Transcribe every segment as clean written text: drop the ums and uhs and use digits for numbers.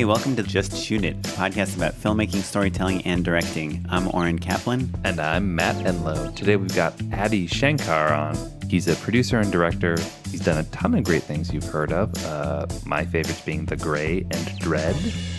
Hey, welcome to Just Shoot It, a podcast about filmmaking, storytelling, and directing. I'm Oren Kaplan. And I'm Matt Enlow. Today we've got Adi Shankar on. He's a producer and director. He's done a ton of great things you've heard of. My favorites being The Grey and Dredd.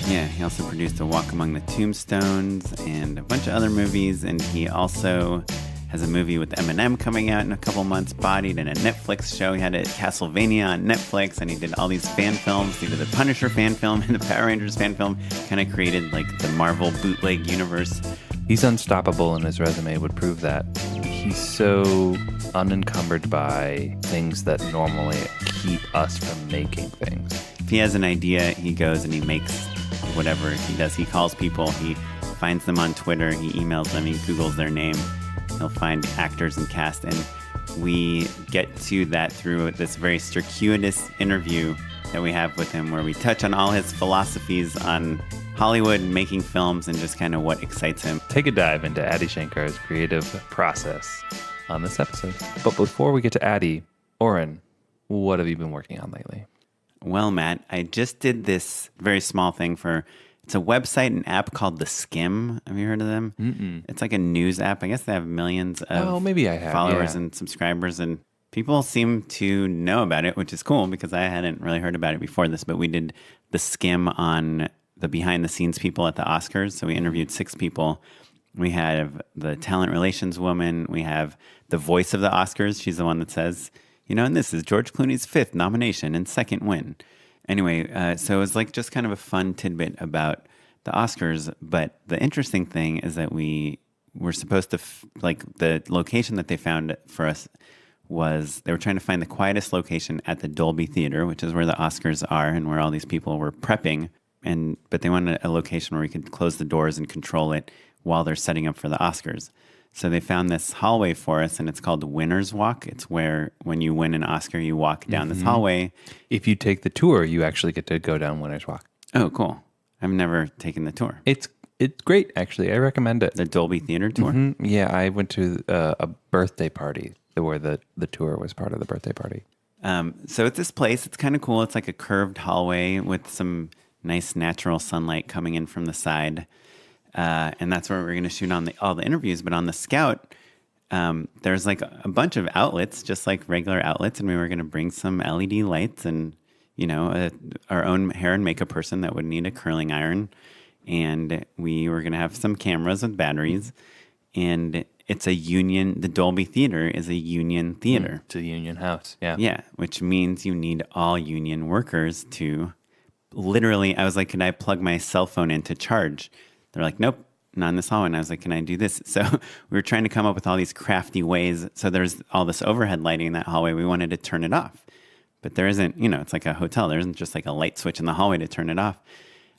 Yeah, he also produced A Walk Among the Tombstones and a bunch of other movies. And he also has a movie with Eminem coming out in a couple months, Bodied, and a Netflix show. He had a Castlevania on Netflix, and he did all these fan films. He did the Punisher fan film and the Power Rangers fan film. Kind of created like the Marvel bootleg universe. He's unstoppable, and his resume would prove that. He's so unencumbered by things that normally keep us from making things. If he has an idea, he goes and he makes whatever he does. He calls people, he finds them on Twitter, he emails them, he Googles their name. He'll find actors and cast, and we get to that through this very circuitous interview that we have with him, where we touch on all his philosophies on Hollywood, making films, and just kind of what excites him. Take a dive into Adi Shankar's creative process on this episode. But before we get to Adi, Oren, what have you been working on lately? Well, Matt, I just did this very small thing for... It's a website and app called The Skim. Have you heard of them? Mm-mm. It's like a news app. I guess they have millions of maybe I have, followers and subscribers, and people seem to know about it, which is cool because I hadn't really heard about it before this, but we did The Skim on the behind-the-scenes people at the Oscars. So we interviewed 6 people. We have the talent relations woman. We have the voice of the Oscars. She's the one that says, you know, and this is George Clooney's 5th nomination and 2nd win. Anyway, so it was like just kind of a fun tidbit about the Oscars. But the interesting thing is that we were supposed to, the location that they found for us was they were trying to find the quietest location at the Dolby Theater, which is where the Oscars are and where all these people were prepping. But they wanted a location where we could close the doors and control it while they're setting up for the Oscars. So they found this hallway for us, and it's called the Winner's Walk. It's where when you win an Oscar, you walk down this hallway. If you take the tour, you actually get to go down Winner's Walk. Oh, cool. I've never taken the tour. It's great, actually. I recommend it. The Dolby Theater tour? Mm-hmm. Yeah, I went to a birthday party where the tour was part of the birthday party. So it's this place. It's kind of cool. It's like a curved hallway with some nice natural sunlight coming in from the side. And that's where we're going to shoot on all the interviews. But on the Scout, there's like a bunch of outlets, just like regular outlets. And we were going to bring some LED lights and, you know, our own hair and makeup person that would need a curling iron. And we were going to have some cameras with batteries. And it's a union. The Dolby Theater is a union theater. It's a union house. Yeah. Yeah. Which means you need all union workers to literally, I was like, can I plug my cell phone in to charge? They're like, nope, not in this hallway. And I was like, can I do this? So we were trying to come up with all these crafty ways. So there's all this overhead lighting in that hallway. We wanted to turn it off. But there isn't, you know, it's like a hotel. There isn't just like a light switch in the hallway to turn it off.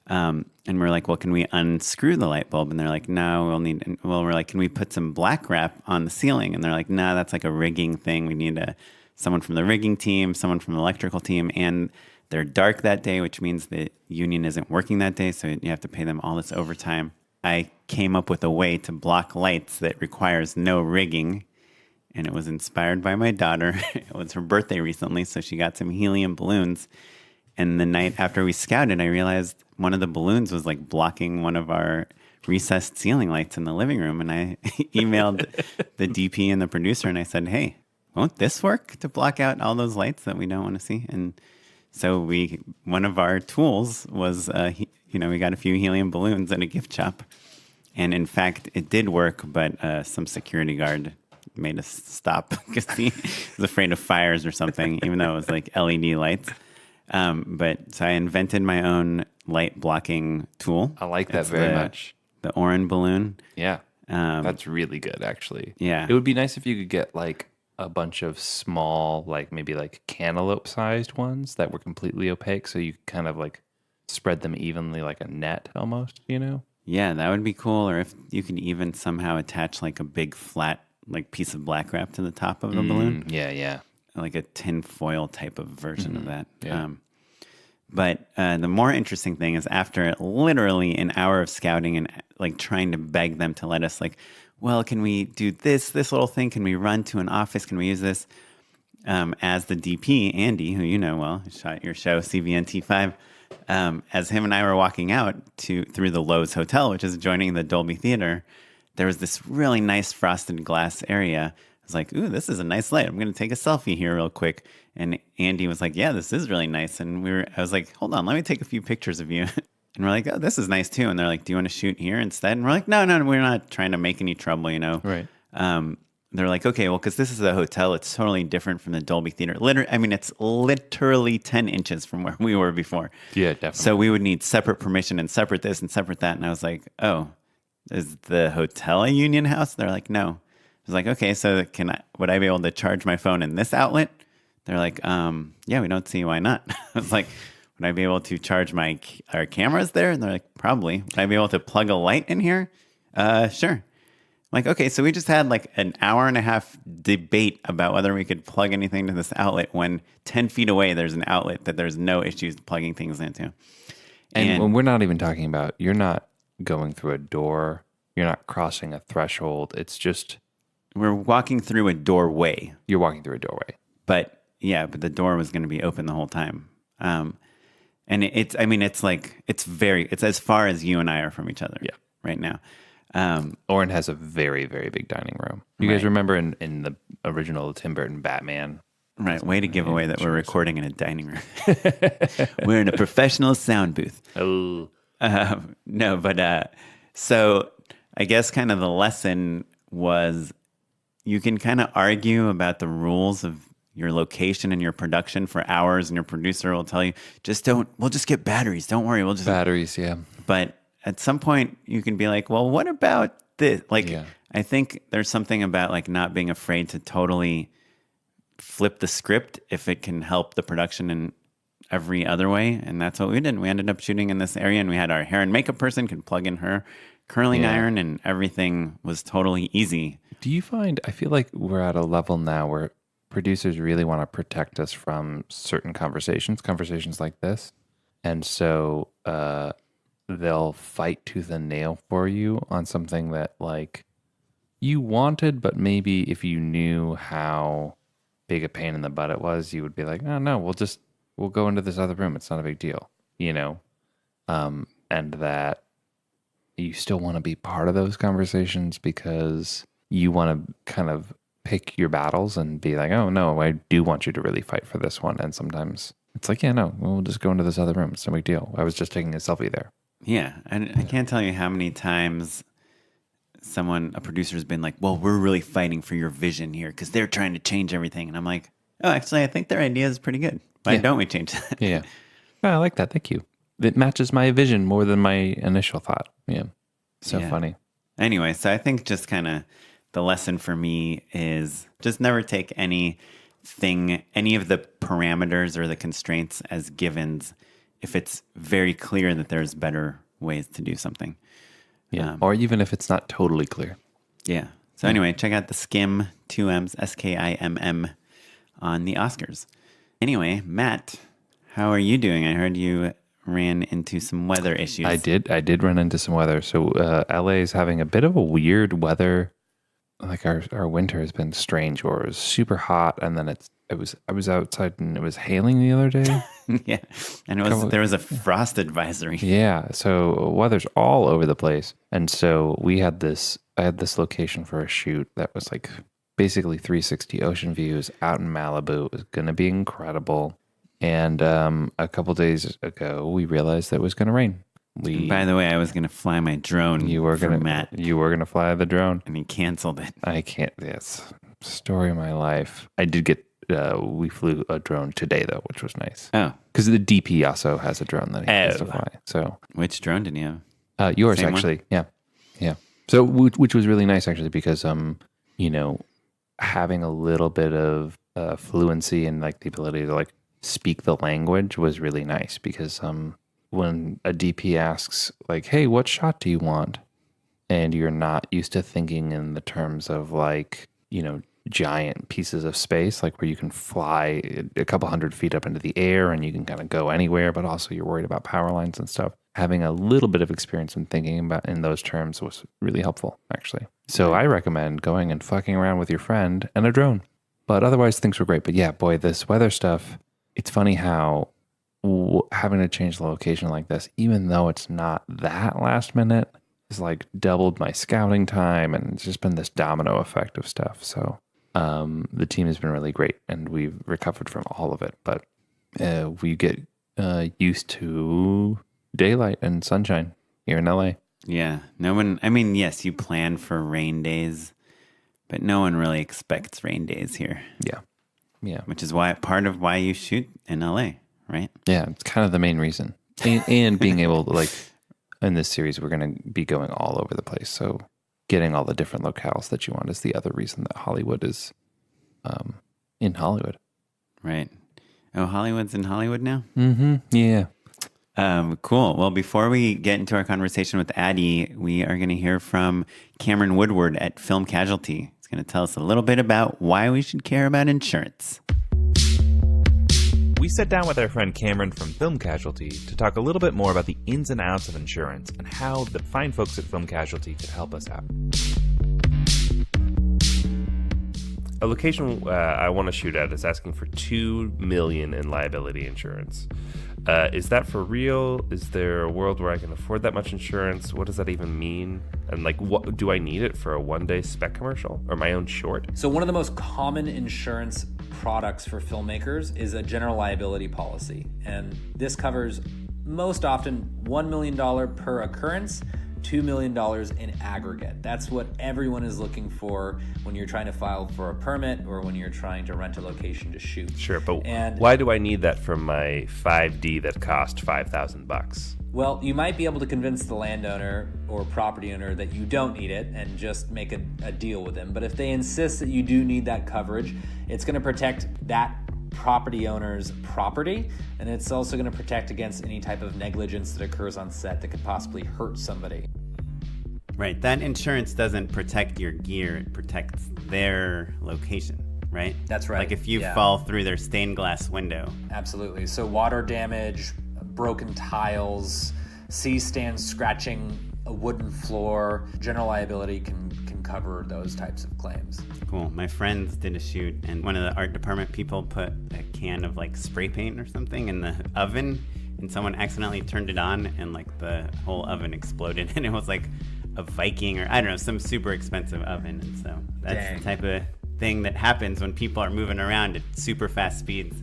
And we're like, well, can we unscrew the light bulb? And they're like, no, we're like, can we put some black wrap on the ceiling? And they're like, no, that's like a rigging thing. We need someone from the rigging team, someone from the electrical team. And they're dark that day, which means the union isn't working that day, so you have to pay them all this overtime. I came up with a way to block lights that requires no rigging, and it was inspired by my daughter. It was her birthday recently, so she got some helium balloons. And the night after we scouted, I realized one of the balloons was like blocking one of our recessed ceiling lights in the living room. And I emailed the DP and the producer, and I said, hey, won't this work to block out all those lights that we don't want to see? And so one of our tools was, we got a few helium balloons at a gift shop. And in fact, it did work, but some security guard made us stop because he was afraid of fires or something, even though it was like LED lights. So I invented my own light blocking tool. I like that very much. The Oren balloon. Yeah. That's really good, actually. Yeah. It would be nice if you could get like a bunch of small, like maybe like cantaloupe-sized ones that were completely opaque, so you kind of like spread them evenly like a net almost, you know? Yeah, that would be cool. Or if you could even somehow attach like a big flat like piece of black wrap to the top of the balloon. Yeah. Like a tin foil type of version of that. Yeah. But the more interesting thing is after literally an hour of scouting and like trying to beg them to let us like, well, can we do this little thing? Can we run to an office? Can we use this? As the DP, Andy, who you know well, shot your show, CVN T5, as him and I were walking out through the Lowe's Hotel, which is adjoining the Dolby Theater, there was this really nice frosted glass area. I was like, ooh, this is a nice light. I'm going to take a selfie here real quick. And Andy was like, yeah, this is really nice. And I was like, hold on, let me take a few pictures of you. And we're like, oh, this is nice too. And they're like, do you want to shoot here instead? And we're like, no, we're not trying to make any trouble, you know? Right. They're like, okay, well, because this is a hotel, it's totally different from the Dolby Theater. It's literally 10 inches from where we were before. Yeah, definitely. So we would need separate permission and separate this and separate that. And I was like, oh, is the hotel a union house? They're like, no. I was like, okay, so would I be able to charge my phone in this outlet? They're like, yeah, we don't see why not. I was like, would I be able to charge our cameras there? And they're like, probably. Would I be able to plug a light in here? Sure. I'm like, okay, so we just had like an hour and a half debate about whether we could plug anything to this outlet when 10 feet away there's an outlet that there's no issues plugging things into. And we're not even talking about, you're not going through a door, you're not crossing a threshold. It's just, we're walking through a doorway. you're walking through a doorway. But the door was going to be open the whole time. And it's as far as you and I are from each other right now. Oren has a very, very big dining room. You guys remember in the original Tim Burton Batman? Right. Way to give away that we're recording in a dining room. We're in a professional sound booth. Oh. No, but so I guess kind of the lesson was you can kind of argue about the rules of your location and your production for hours, and your producer will tell you, we'll just get batteries. Don't worry. We'll just Batteries, yeah. But at some point you can be like, well, what about this? I think there's something about like not being afraid to totally flip the script if it can help the production in every other way. And that's what we did. We ended up shooting in this area, and we had our hair and makeup person could plug in her curling iron, and everything was totally easy. Do you find, I feel like we're at a level now where producers really want to protect us from certain conversations like this. And so they'll fight tooth and nail for you on something that like you wanted, but maybe if you knew how big a pain in the butt it was, you would be like, oh no, we'll go into this other room. It's not a big deal, you know? And that you still want to be part of those conversations because you want to kind of pick your battles and be like, oh no, I do want you to really fight for this one. And sometimes it's like, yeah, no, we'll just go into this other room. It's no big deal. I was just taking a selfie there. Yeah. And I can't tell you how many times a producer's been like, well, we're really fighting for your vision here because they're trying to change everything. And I'm like, oh, actually, I think their idea is pretty good. Why don't we change that? Yeah. Well, I like that. Thank you. It matches my vision more than my initial thought. Yeah. So funny. Anyway, so I think just kind of the lesson for me is just never take any of the parameters or the constraints as givens if it's very clear that there's better ways to do something. Yeah. Or even if it's not totally clear. Yeah. So anyway, check out the Skim, 2M's, SKIMM on the Oscars. Anyway, Matt, how are you doing? I heard you ran into some weather issues. I did run into some weather. So LA is having a bit of a weird weather. Like our winter has been strange, or it was super hot, and then I was outside and it was hailing the other day. Yeah, and there was a frost advisory. Yeah, so weather's all over the place, and so I had this location for a shoot that was like basically 360 ocean views out in Malibu. It was going to be incredible, and a couple days ago we realized that it was going to rain. By the way, I was going to fly my drone. Matt. You were going to fly the drone, and he canceled it. I can't. Yes, story of my life. I did get. We flew a drone today though, which was nice. Oh, because the DP also has a drone that he has to fly. So, which drone did you have? Yours Same actually. One? Yeah. So, which was really nice actually, because having a little bit of fluency and like the ability to like speak the language was really nice, because when a DP asks like, hey, what shot do you want? And you're not used to thinking in the terms of like, giant pieces of space, like where you can fly a couple hundred feet up into the air and you can kind of go anywhere, but also you're worried about power lines and stuff. Having a little bit of experience in thinking about in those terms was really helpful, actually. So I recommend going and fucking around with your friend and a drone. But otherwise, things were great. But yeah, boy, this weather stuff, it's funny how having to change the location like this, even though it's not that last minute, has like doubled my scouting time, and it's just been this domino effect of stuff. So the team has been really great, and we've recovered from all of it. But we get used to daylight and sunshine here in LA. Yeah. No one, I mean, yes, you plan for rain days, but no one really expects rain days here. Yeah. Yeah. Which is part of why you shoot in LA, right? Yeah. It's kind of the main reason. And being able to, like, in this series, we're going to be going all over the place. So getting all the different locales that you want is the other reason that Hollywood is in Hollywood. Right. Oh, Hollywood's in Hollywood now? Mm-hmm. Yeah. Cool. Well, before we get into our conversation with Adi, we are going to hear from Cameron Woodward at Film Casualty. He's going to tell us a little bit about why we should care about insurance. We sat down with our friend Cameron from Film Casualty to talk a little bit more about the ins and outs of insurance and how the fine folks at Film Casualty could help us out. A location I want to shoot at is asking for $2 million in liability insurance. Is that for real? Is there a world where I can afford that much insurance? What does that even mean? And like, what do I need it for a one-day spec commercial or my own short? So one of the most common insurance products for filmmakers is a general liability policy. And this covers most often $1 million per occurrence, $2 million in aggregate. That's what everyone is looking for when you're trying to file for a permit or when you're trying to rent a location to shoot. Sure, but why do I need that from my 5D that cost $5,000? Well, you might be able to convince the landowner or property owner that you don't need it and just make a deal with them. But if they insist that you do need that coverage, it's going to protect that property owner's property, and it's also going to protect against any type of negligence that occurs on set that could possibly hurt somebody. Right. That insurance doesn't protect your gear. It protects their location, right? That's right. Like if you fall through their stained glass window. Absolutely. So water damage, broken tiles, C-stands scratching a wooden floor, general liability can cover those types of claims. Cool. My friends did a shoot, and one of the art department people put a can of like spray paint or something in the oven, and someone accidentally turned it on, and like the whole oven exploded, and it was like a Viking or I don't know, some super expensive oven. And so that's the type of thing that happens when people are moving around at super fast speeds.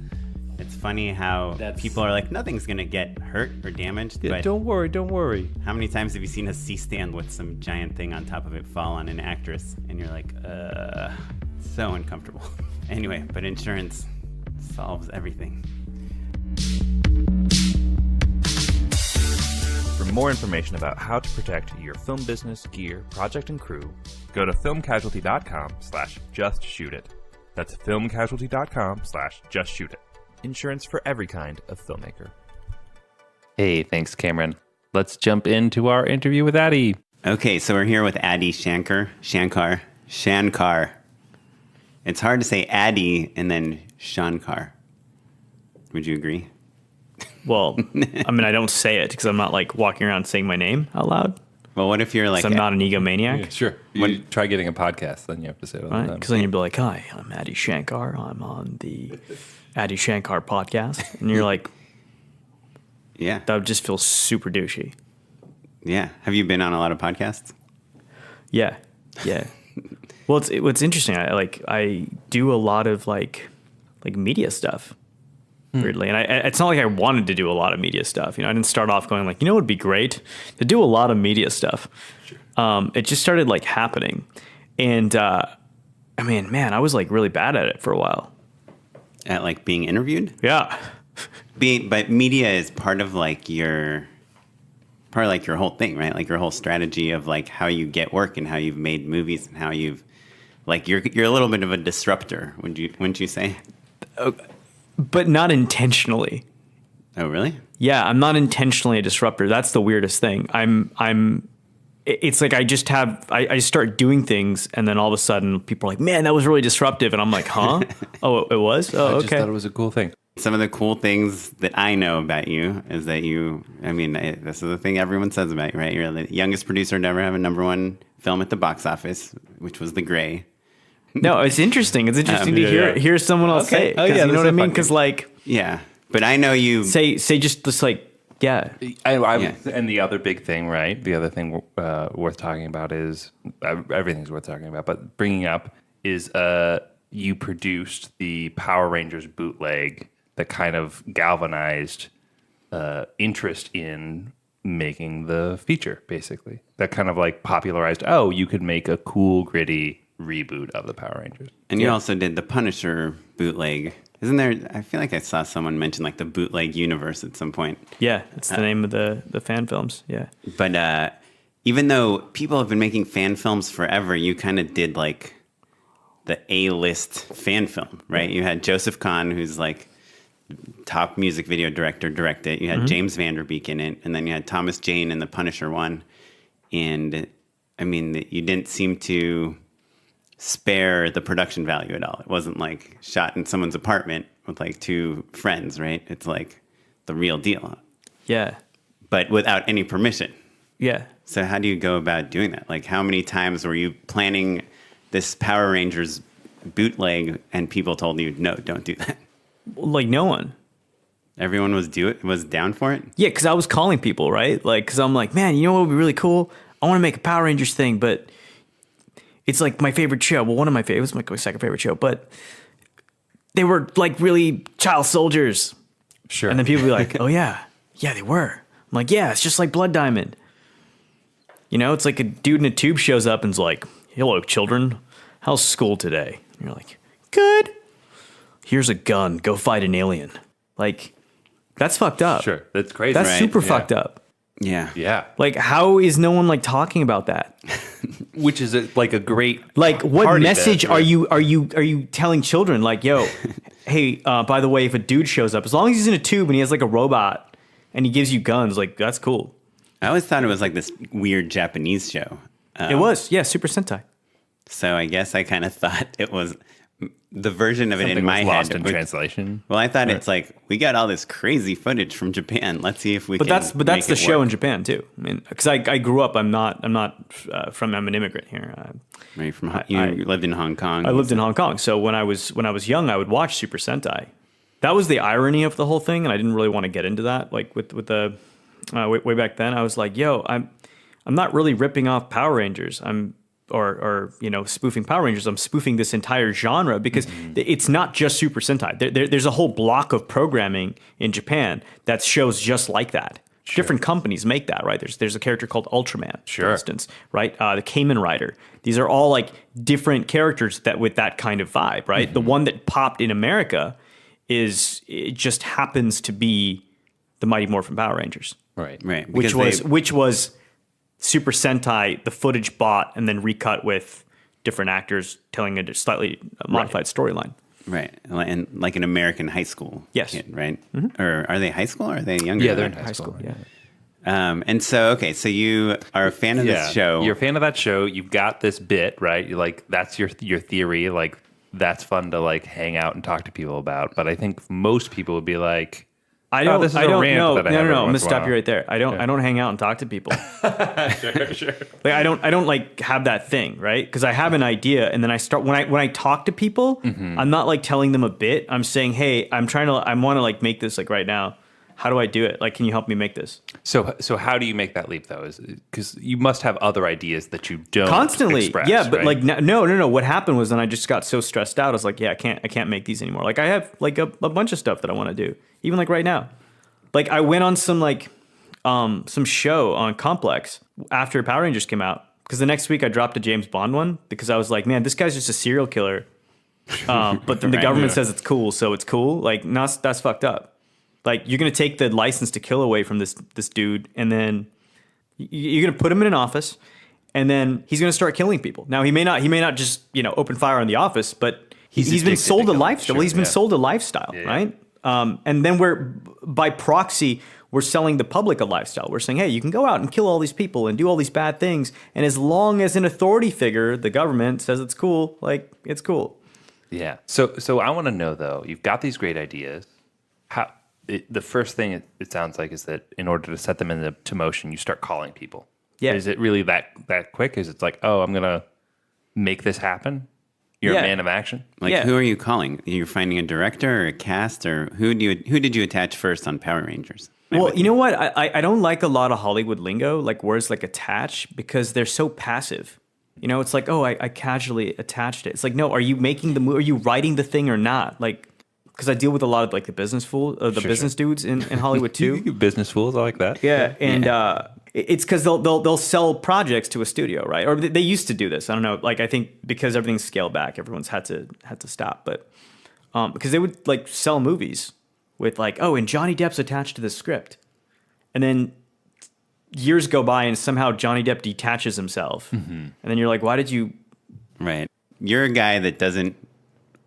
It's funny how people are like, nothing's going to get hurt or damaged. Yeah, but don't worry. How many times have you seen a C-stand with some giant thing on top of it fall on an actress? And you're like, so uncomfortable. Anyway, but insurance solves everything. For more information about how to protect your film business, gear, project, and crew, go to filmcasualty.com/justshootIt. That's filmcasualty.com/justshootIt. Insurance for every kind of filmmaker. Hey, thanks, Cameron. Let's jump into our interview with Adi. Okay, so we're here with Adi Shankar. It's hard to say Adi and then Shankar. Would you agree? Well, I mean, I don't say it because I'm not like walking around saying my name out loud. Well, what if you're like... I'm not an egomaniac. Yeah, sure. You try getting a podcast, then you have to say it all the time. Because then you'd be like, hi, I'm Adi Shankar. I'm on the Adi Shankar podcast. And you're like... Yeah. That would just feel super douchey. Yeah. Have you been on a lot of podcasts? Yeah. Well, what's interesting, I do a lot of like media stuff. Weirdly. And it's not like I wanted to do a lot of media stuff. You know, I didn't start off going like, it would be great to do a lot of media stuff. Sure. It just started like happening. And I mean, man, I was like really bad at it for a while. At like being interviewed? Yeah. But media is part of like your whole thing, right? Like your whole strategy of like how you get work and how you've made movies and how you've like, you're a little bit of a disruptor. Wouldn't you say? But not intentionally. Oh, really? Yeah, I'm not intentionally a disruptor. That's the weirdest thing. It's like I start doing things and then all of a sudden people are like, man, that was really disruptive. And I'm like, huh? Oh, it was? Oh, okay. I just thought it was a cool thing. Some of the cool things that I know about you is that this is the thing everyone says about you, right? You're the youngest producer to ever have a #1 film at the box office, which was The Gray. No, it's interesting. It's interesting to hear someone else say it. Oh, yeah, you know what I mean? Because like... Yeah. But I know you. Say just like, yeah. Yeah. And the other big thing, right? The other thing worth talking about is everything's worth talking about, but bringing up is you produced the Power Rangers bootleg that kind of galvanized interest in making the feature, basically. That kind of like popularized, you could make a cool, gritty reboot of the Power Rangers. And you also did the Punisher bootleg. Isn't there? I feel like I saw someone mention like the bootleg universe at some point. Yeah, it's the name of the fan films. Yeah. But even though people have been making fan films forever, you kind of did like the A-list fan film, right? You had Joseph Kahn, who's like top music video director, direct it. You had James Vanderbeek in it, and then you had Thomas Jane in the Punisher one. And I mean, you didn't seem to spare the production value at all. It wasn't like shot in someone's apartment with like two friends, right? It's like the real deal, Yeah. but without any permission. Yeah. So how do you go about doing that? Like, how many times were you planning this Power Rangers bootleg and people told you, no, don't do that? Like no one. Everyone was down for it? Yeah, because I was calling people, right? Like, because I'm like, man, you know what would be really cool? I want to make a Power Rangers thing, but it's like my favorite show. Well, one of my favorites, my second favorite show, but they were like really child soldiers. Sure. And then people be like, oh yeah, they were. I'm like, yeah, it's just like Blood Diamond. You know, it's like a dude in a tube shows up and's like, hello, children. How's school today? And you're like, good. Here's a gun. Go fight an alien. Like, that's fucked up. Sure. That's crazy. That's Right, super yeah. fucked up. Yeah. Yeah. Like, how is no one like talking about that? Which is like a great Like, what part of message it, are right? you telling children? Like, yo, hey, by the way, if a dude shows up, as long as he's in a tube and he has like a robot and he gives you guns, like that's cool. I always thought it was like this weird Japanese show. It was, yeah, Super Sentai. So I guess I kind of thought it was the version of it Something in my was lost head. in translation. Well, I thought it's like, we got all this crazy footage from Japan. Let's see if we But can that's make the it show work. in Japan too. I mean, because I grew up. I'm not I'm an immigrant here. Right, you lived in Hong Kong. I lived in Hong Kong. So when I was young, I would watch Super Sentai. That was the irony of the whole thing, and I didn't really want to get into that. Like with the way back then, I was like, yo, I'm not really ripping off Power Rangers. Or spoofing Power Rangers. I'm spoofing this entire genre because it's not just Super Sentai. There's a whole block of programming in Japan that shows just like that. Sure. Different companies make that, right? There's a character called Ultraman, for instance, right? The Kamen Rider. These are all like different characters that with that kind of vibe, right? The one that popped in America it just happens to be the Mighty Morphin Power Rangers, Right. Right. which because was Super Sentai, the footage bought and then recut with different actors telling a slightly modified storyline. Right. And like an American high school Yes. kid, right? Or are they high school or are they younger? Yeah, they're than in that? high school. Yeah. And so, okay, so you are a fan of this show. You're a fan of that show. You've got this bit, right? You're like, that's your theory. Like, that's fun to like hang out and talk to people about. But I think most people would be like, I don't. this is I a don't rant know. that I No, have no, no. every I'm gonna once in a stop while. you right there. I don't hang out and talk to people. sure. Like I don't like have that thing, right? Because I have an idea, and then I start when I talk to people, I'm not like telling them a bit. I'm saying, hey, I want to like make this like right now. How do I do it? Like, can you help me make this? So how do you make that leap though? Because you must have other ideas that you don't Constantly, express, yeah. But right? like, no. What happened was then I just got so stressed out. I was like, yeah, I can't make these anymore. Like I have like a bunch of stuff that I want to do, even like right now. Like I went on some like some show on Complex after Power Rangers came out because the next week I dropped a James Bond one because I was like, man, this guy's just a serial killer. But then the government says it's cool, so it's cool. Like, no, that's fucked up. Like you're gonna take the license to kill away from this dude, and then you're gonna put him in an office, and then he's gonna start killing people. Now he may not just open fire on the office, but he's been addicted sold to a killing. lifestyle. Sure, He's been yeah. sold a lifestyle, right? And then by proxy, we're selling the public a lifestyle. We're saying, hey, you can go out and kill all these people and do all these bad things, and as long as an authority figure, the government, says it's cool, like it's cool. Yeah. So I want to know though. You've got these great ideas. The first thing it sounds like is that in order to set them into motion, you start calling people. Yeah. Is it really that quick? Is it like, oh, I'm gonna make this happen? You're Yeah. a man of action. Like, Yeah. who are you calling? You're finding a director or a cast, or who did you attach first on Power Rangers? Well, you know what? I don't like a lot of Hollywood lingo, like words like attach, because they're so passive. You know, it's like, oh, I casually attached it. It's like, no, are you making the movie? Are you writing the thing or not? Like, because I deal with a lot of like the business business dudes in Hollywood too. You business fools, I like that. Yeah, and it's because they'll sell projects to a studio, right? Or they used to do this. I don't know. Like I think because everything's scaled back, everyone's had to stop. But because they would like sell movies with like, oh, and Johnny Depp's attached to the script, and then years go by and somehow Johnny Depp detaches himself, and then you're like, why did you? Right. You're a guy that doesn't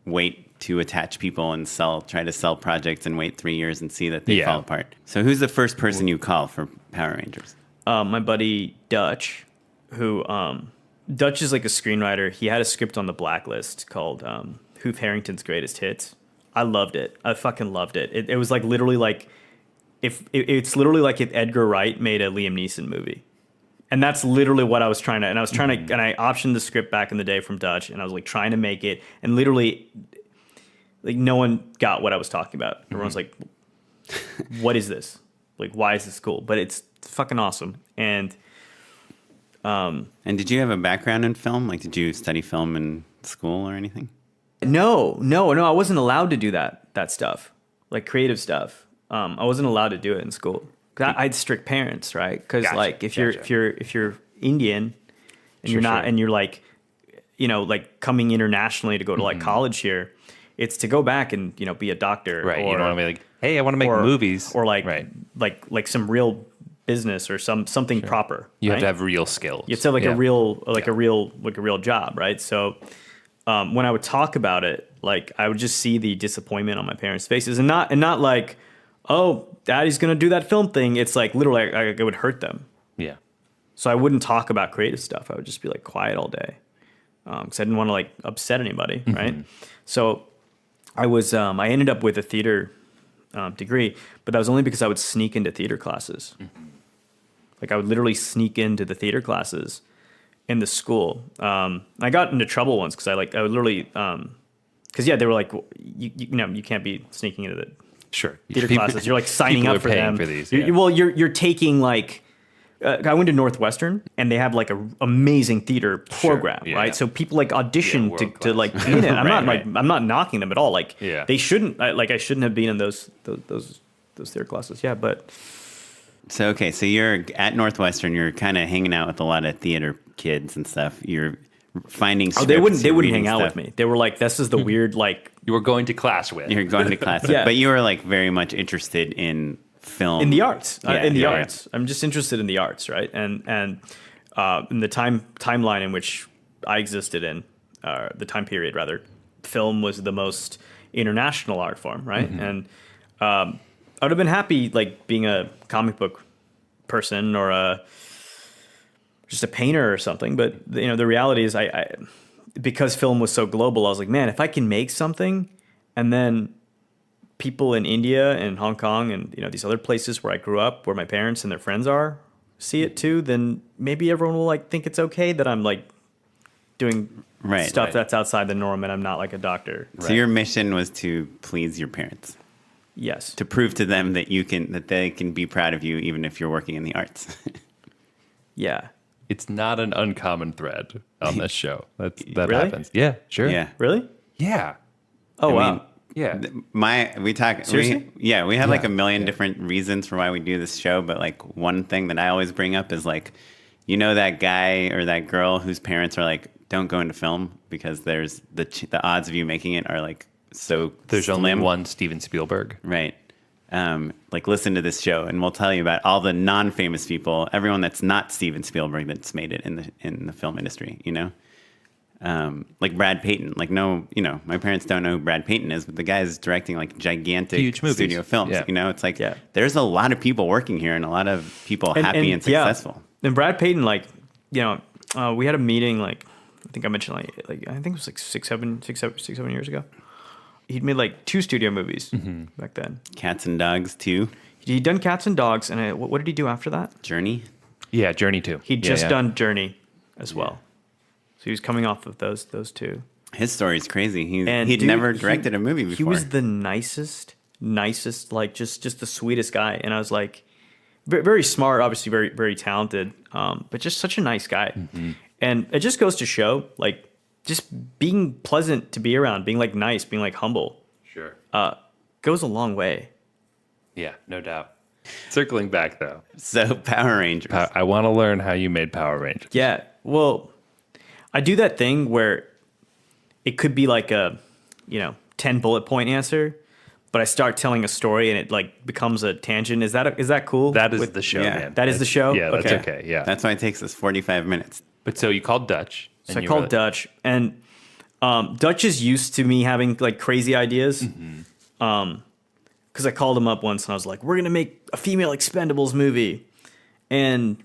wait to attach people and try to sell projects and wait 3 years and see that they fall apart. So who's the first person you call for Power Rangers? My buddy Dutch, who Dutch is like a screenwriter. He had a script on the blacklist called Hoof Harrington's Greatest Hits. I loved it. I fucking loved it. It was like literally like it's literally like if Edgar Wright made a Liam Neeson movie. And that's literally what I was trying to, and I I optioned the script back in the day from Dutch, and I was like trying to make it, and literally like no one got what I was talking about. Everyone's like, what is this? Like, why is this cool? But it's fucking awesome. And did you have a background in film? Like, did you study film in school or anything? No, I wasn't allowed to do that stuff, like creative stuff. I wasn't allowed to do it in school. 'Cause I had strict parents, right? Because like if you're Indian and you're like, you know, like coming internationally to go to like college here, it's to go back and, you know, be a doctor. Right. Or, You don't want to be like, hey, I want to make movies. Or like, like some real business or something proper. You right? have to have real skills. You have to have like a real job, right? So when I would talk about it, like I would just see the disappointment on my parents' faces, and not like, oh, Daddy's gonna do that film thing. It's like literally, it would hurt them. Yeah. So I wouldn't talk about creative stuff. I would just be like quiet all day, because I didn't want to like upset anybody, right? So I ended up with a theater degree, but that was only because I would sneak into theater classes. Like I would literally sneak into the theater classes in the school. I got into trouble once because I would literally, because they were like, you can't be sneaking into the theater classes. You're like signing up for them. For these, You're taking like. I went to Northwestern, and they have like an amazing theater program, right? So people like audition to like be in it. I'm not knocking them at all. Like they shouldn't. I shouldn't have been in those theater classes. Yeah, but so you're at Northwestern. You're kind of hanging out with a lot of theater kids and stuff. You're finding. They wouldn't hang out with me. They were like, this is the weird like. You were going to class with. You're going to class, but you were like very much interested in film, in the arts, arts. I'm just interested in the arts, right? And in the timeline in which I existed in, the time period rather, film was the most international art form, right? And I would have been happy like being a comic book person or just a painter or something, but you know the reality is I because film was so global, I was like, man, if I can make something and then people in India and Hong Kong and these other places where I grew up, where my parents and their friends are, see it too, then maybe everyone will like think it's okay that I'm like doing stuff that's outside the norm and I'm not like a doctor. So your mission was to please your parents. Yes. To prove to them that they can be proud of you even if you're working in the arts. Yeah. It's not an uncommon thread on this show. That really? happens. Yeah, sure. Yeah. Really? Yeah. Oh, I wow. mean, Yeah. We talk. Seriously? We have like a million different reasons for why we do this show, but like one thing that I always bring up is like, that guy or that girl whose parents are like, don't go into film because there's the odds of you making it are like so There's slim. only one Steven Spielberg. Right. Like listen to this show and we'll tell you about all the non-famous people, everyone that's not Steven Spielberg that's made it in the film industry, like Brad Payton. Like my parents don't know who Brad Payton is, but the guy is directing like gigantic Huge movies. studio films. Yeah. It's like there's a lot of people working here and a lot of people happy and successful. And Brad Payton, like, we had a meeting, like, I think I mentioned, like I think it was like 6-7 years ago. He'd made like 2 studio movies back then. Cats and Dogs 2. He'd done Cats and Dogs, and what did he do after that? Journey. Yeah, Journey 2. He'd just done Journey as well. So he was coming off of those 2. His story is crazy. And He'd dude, never directed a movie before. He was the nicest, like just the sweetest guy. And I was like, very, very smart, obviously very, very talented, but just such a nice guy. And it just goes to show, like, just being pleasant to be around, being like nice, being like humble, Sure. goes a long way. Yeah, no doubt. Circling back though, So Power Rangers. I want to learn how you made Power Rangers. Yeah. Well, I do that thing where it could be like a, 10 bullet point answer, but I start telling a story and it like becomes a tangent. Is that cool? That is the show, yeah. man. That is the show? Yeah, that's okay. Yeah. That's why it takes us 45 minutes. But so you called Dutch. So I called Dutch, and Dutch is used to me having like crazy ideas. Because I called him up once and I was like, "We're gonna make a female Expendables movie," and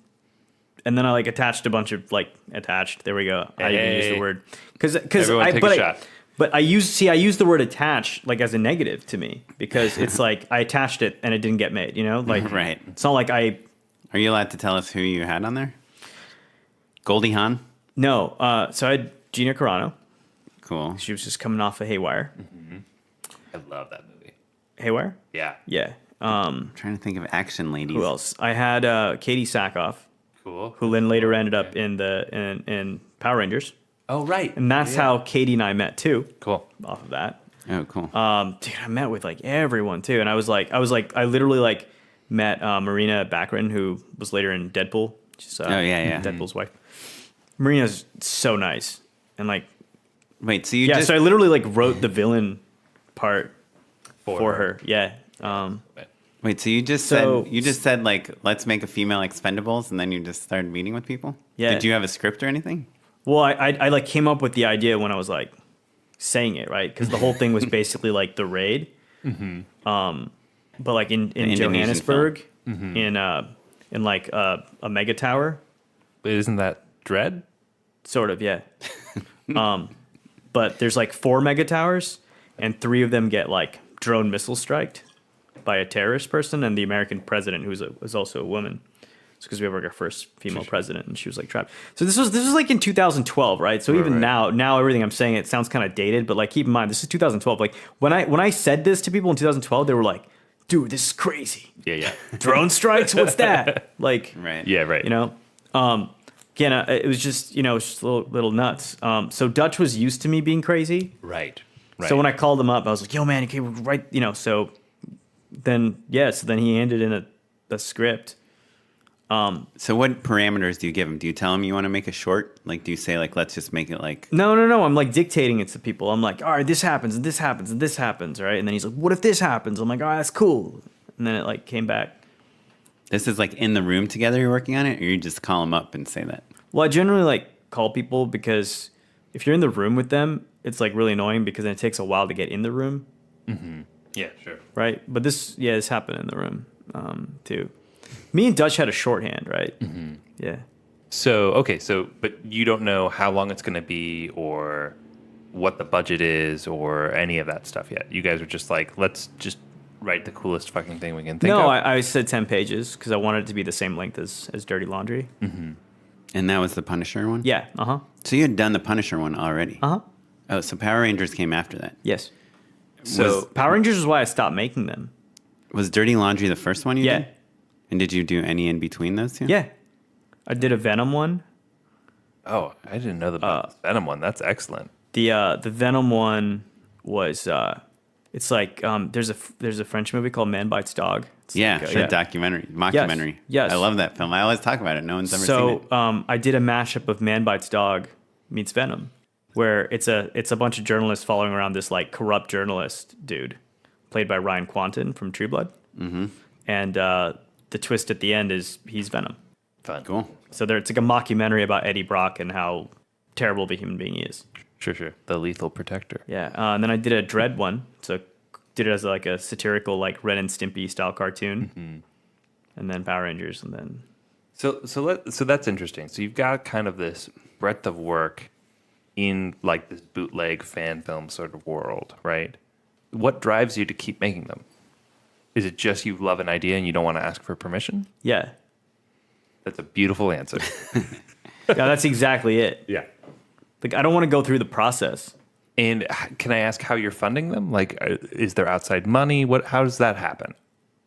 then I like attached a bunch of like attached. There we go. I didn't use the word because Everyone take a shot. But I use the word attach like as a negative to me because it's like I attached it and it didn't get made. Like Right. It's not like I. Are you allowed to tell us who you had on there? Goldie Hawn? No. So I had Gina Carano. Cool. She was just coming off of Haywire. I love that movie. Haywire. Yeah. Yeah. I'm trying to think of action ladies. Who else? I had Katie Sackhoff, Cool. who then later ended up in Power Rangers, Oh, right. and that's how Katie and I met too. Cool. Off of that, Oh, cool. dude, I met with like everyone too, and I literally like met Marina Baccarin, who was later in Deadpool. She's, yeah. Deadpool's wife. Marina's so nice, and like Wait, so you yeah, just... so I literally like wrote the villain part for her. Yeah. Wait, so you just said like, let's make a female Expendables, and then you just started meeting with people? Yeah. Did you have a script or anything? Well, I like came up with the idea when I was like saying it, right? Because the whole thing was basically like the raid, but like in Indonesian Johannesburg, in like a mega tower, But isn't that Dredd? sort of, yeah. But there's like 4 mega towers, and 3 of them get like drone missile striked by a terrorist person, and the American president, who's also a woman. It's because we have like our first female president, and she was like trapped. So this was like in 2012, right? So even now everything I'm saying, it sounds kind of dated, but like keep in mind this is 2012. Like when I said this to people in 2012, they were like, "Dude, this is crazy. Yeah. Drone strikes? What's that?" Like, Right. Yeah, right. again, it was just it's just a little nuts. So Dutch was used to me being crazy. Right. So when I called him up, I was like, "Yo, man, okay, right." So then he handed in a script. So what parameters do you give him? Do you tell him you want to make a short? Like, do you say like, let's just make it like... No. I'm like dictating it to people. I'm like, all right, this happens and this happens and this happens, right? And then he's like, what if this happens? I'm like, all right, that's cool. And then it like came back. This is like in the room together you're working on it, or you just call him up and say that? Well, I generally like call people because if you're in the room with them, it's like really annoying because then it takes a while to get in the room. Yeah, sure. Right. But this happened in the room too. Me and Dutch had a shorthand, right? Yeah. So, but you don't know how long it's going to be or what the budget is or any of that stuff yet. You guys are just like, let's just write the coolest fucking thing we can think of. No, I said 10 pages because I wanted it to be the same length as Dirty Laundry. And that was the Punisher one? Yeah. So you had done the Punisher one already? Oh, so Power Rangers came after that. Yes. So Power Rangers is why I stopped making them. was Dirty Laundry the first one you Yeah. did? And did you do any in between those two? Yeah. I did a Venom one. Oh, I didn't know the Venom one. That's excellent. The Venom one was it's like there's a French movie called Man Bites Dog. It's Yeah, like, the documentary, mockumentary. Yes. I love that film. I always talk about it. No one's ever seen it. So I did a mashup of Man Bites Dog meets Venom, where it's a bunch of journalists following around this like corrupt journalist dude, played by Ryan Quanten from True Blood. And the twist at the end is he's Venom. Fun. Cool. So it's like a mockumentary about Eddie Brock and how terrible of a human being he is. Sure. The Lethal Protector. Yeah, and then I did a Dredd one. So did it as like a satirical like Ren and Stimpy style cartoon, and then Power Rangers, and then So that's interesting. So you've got kind of this breadth of work in like this bootleg fan film sort of world, right? What drives you to keep making them? Is it just you love an idea and you don't want to ask for permission? yeah, That's a beautiful answer. that's exactly it. Yeah. Like I don't want to go through the process. And can I ask how you're funding them? Like, is there outside money? How does that happen?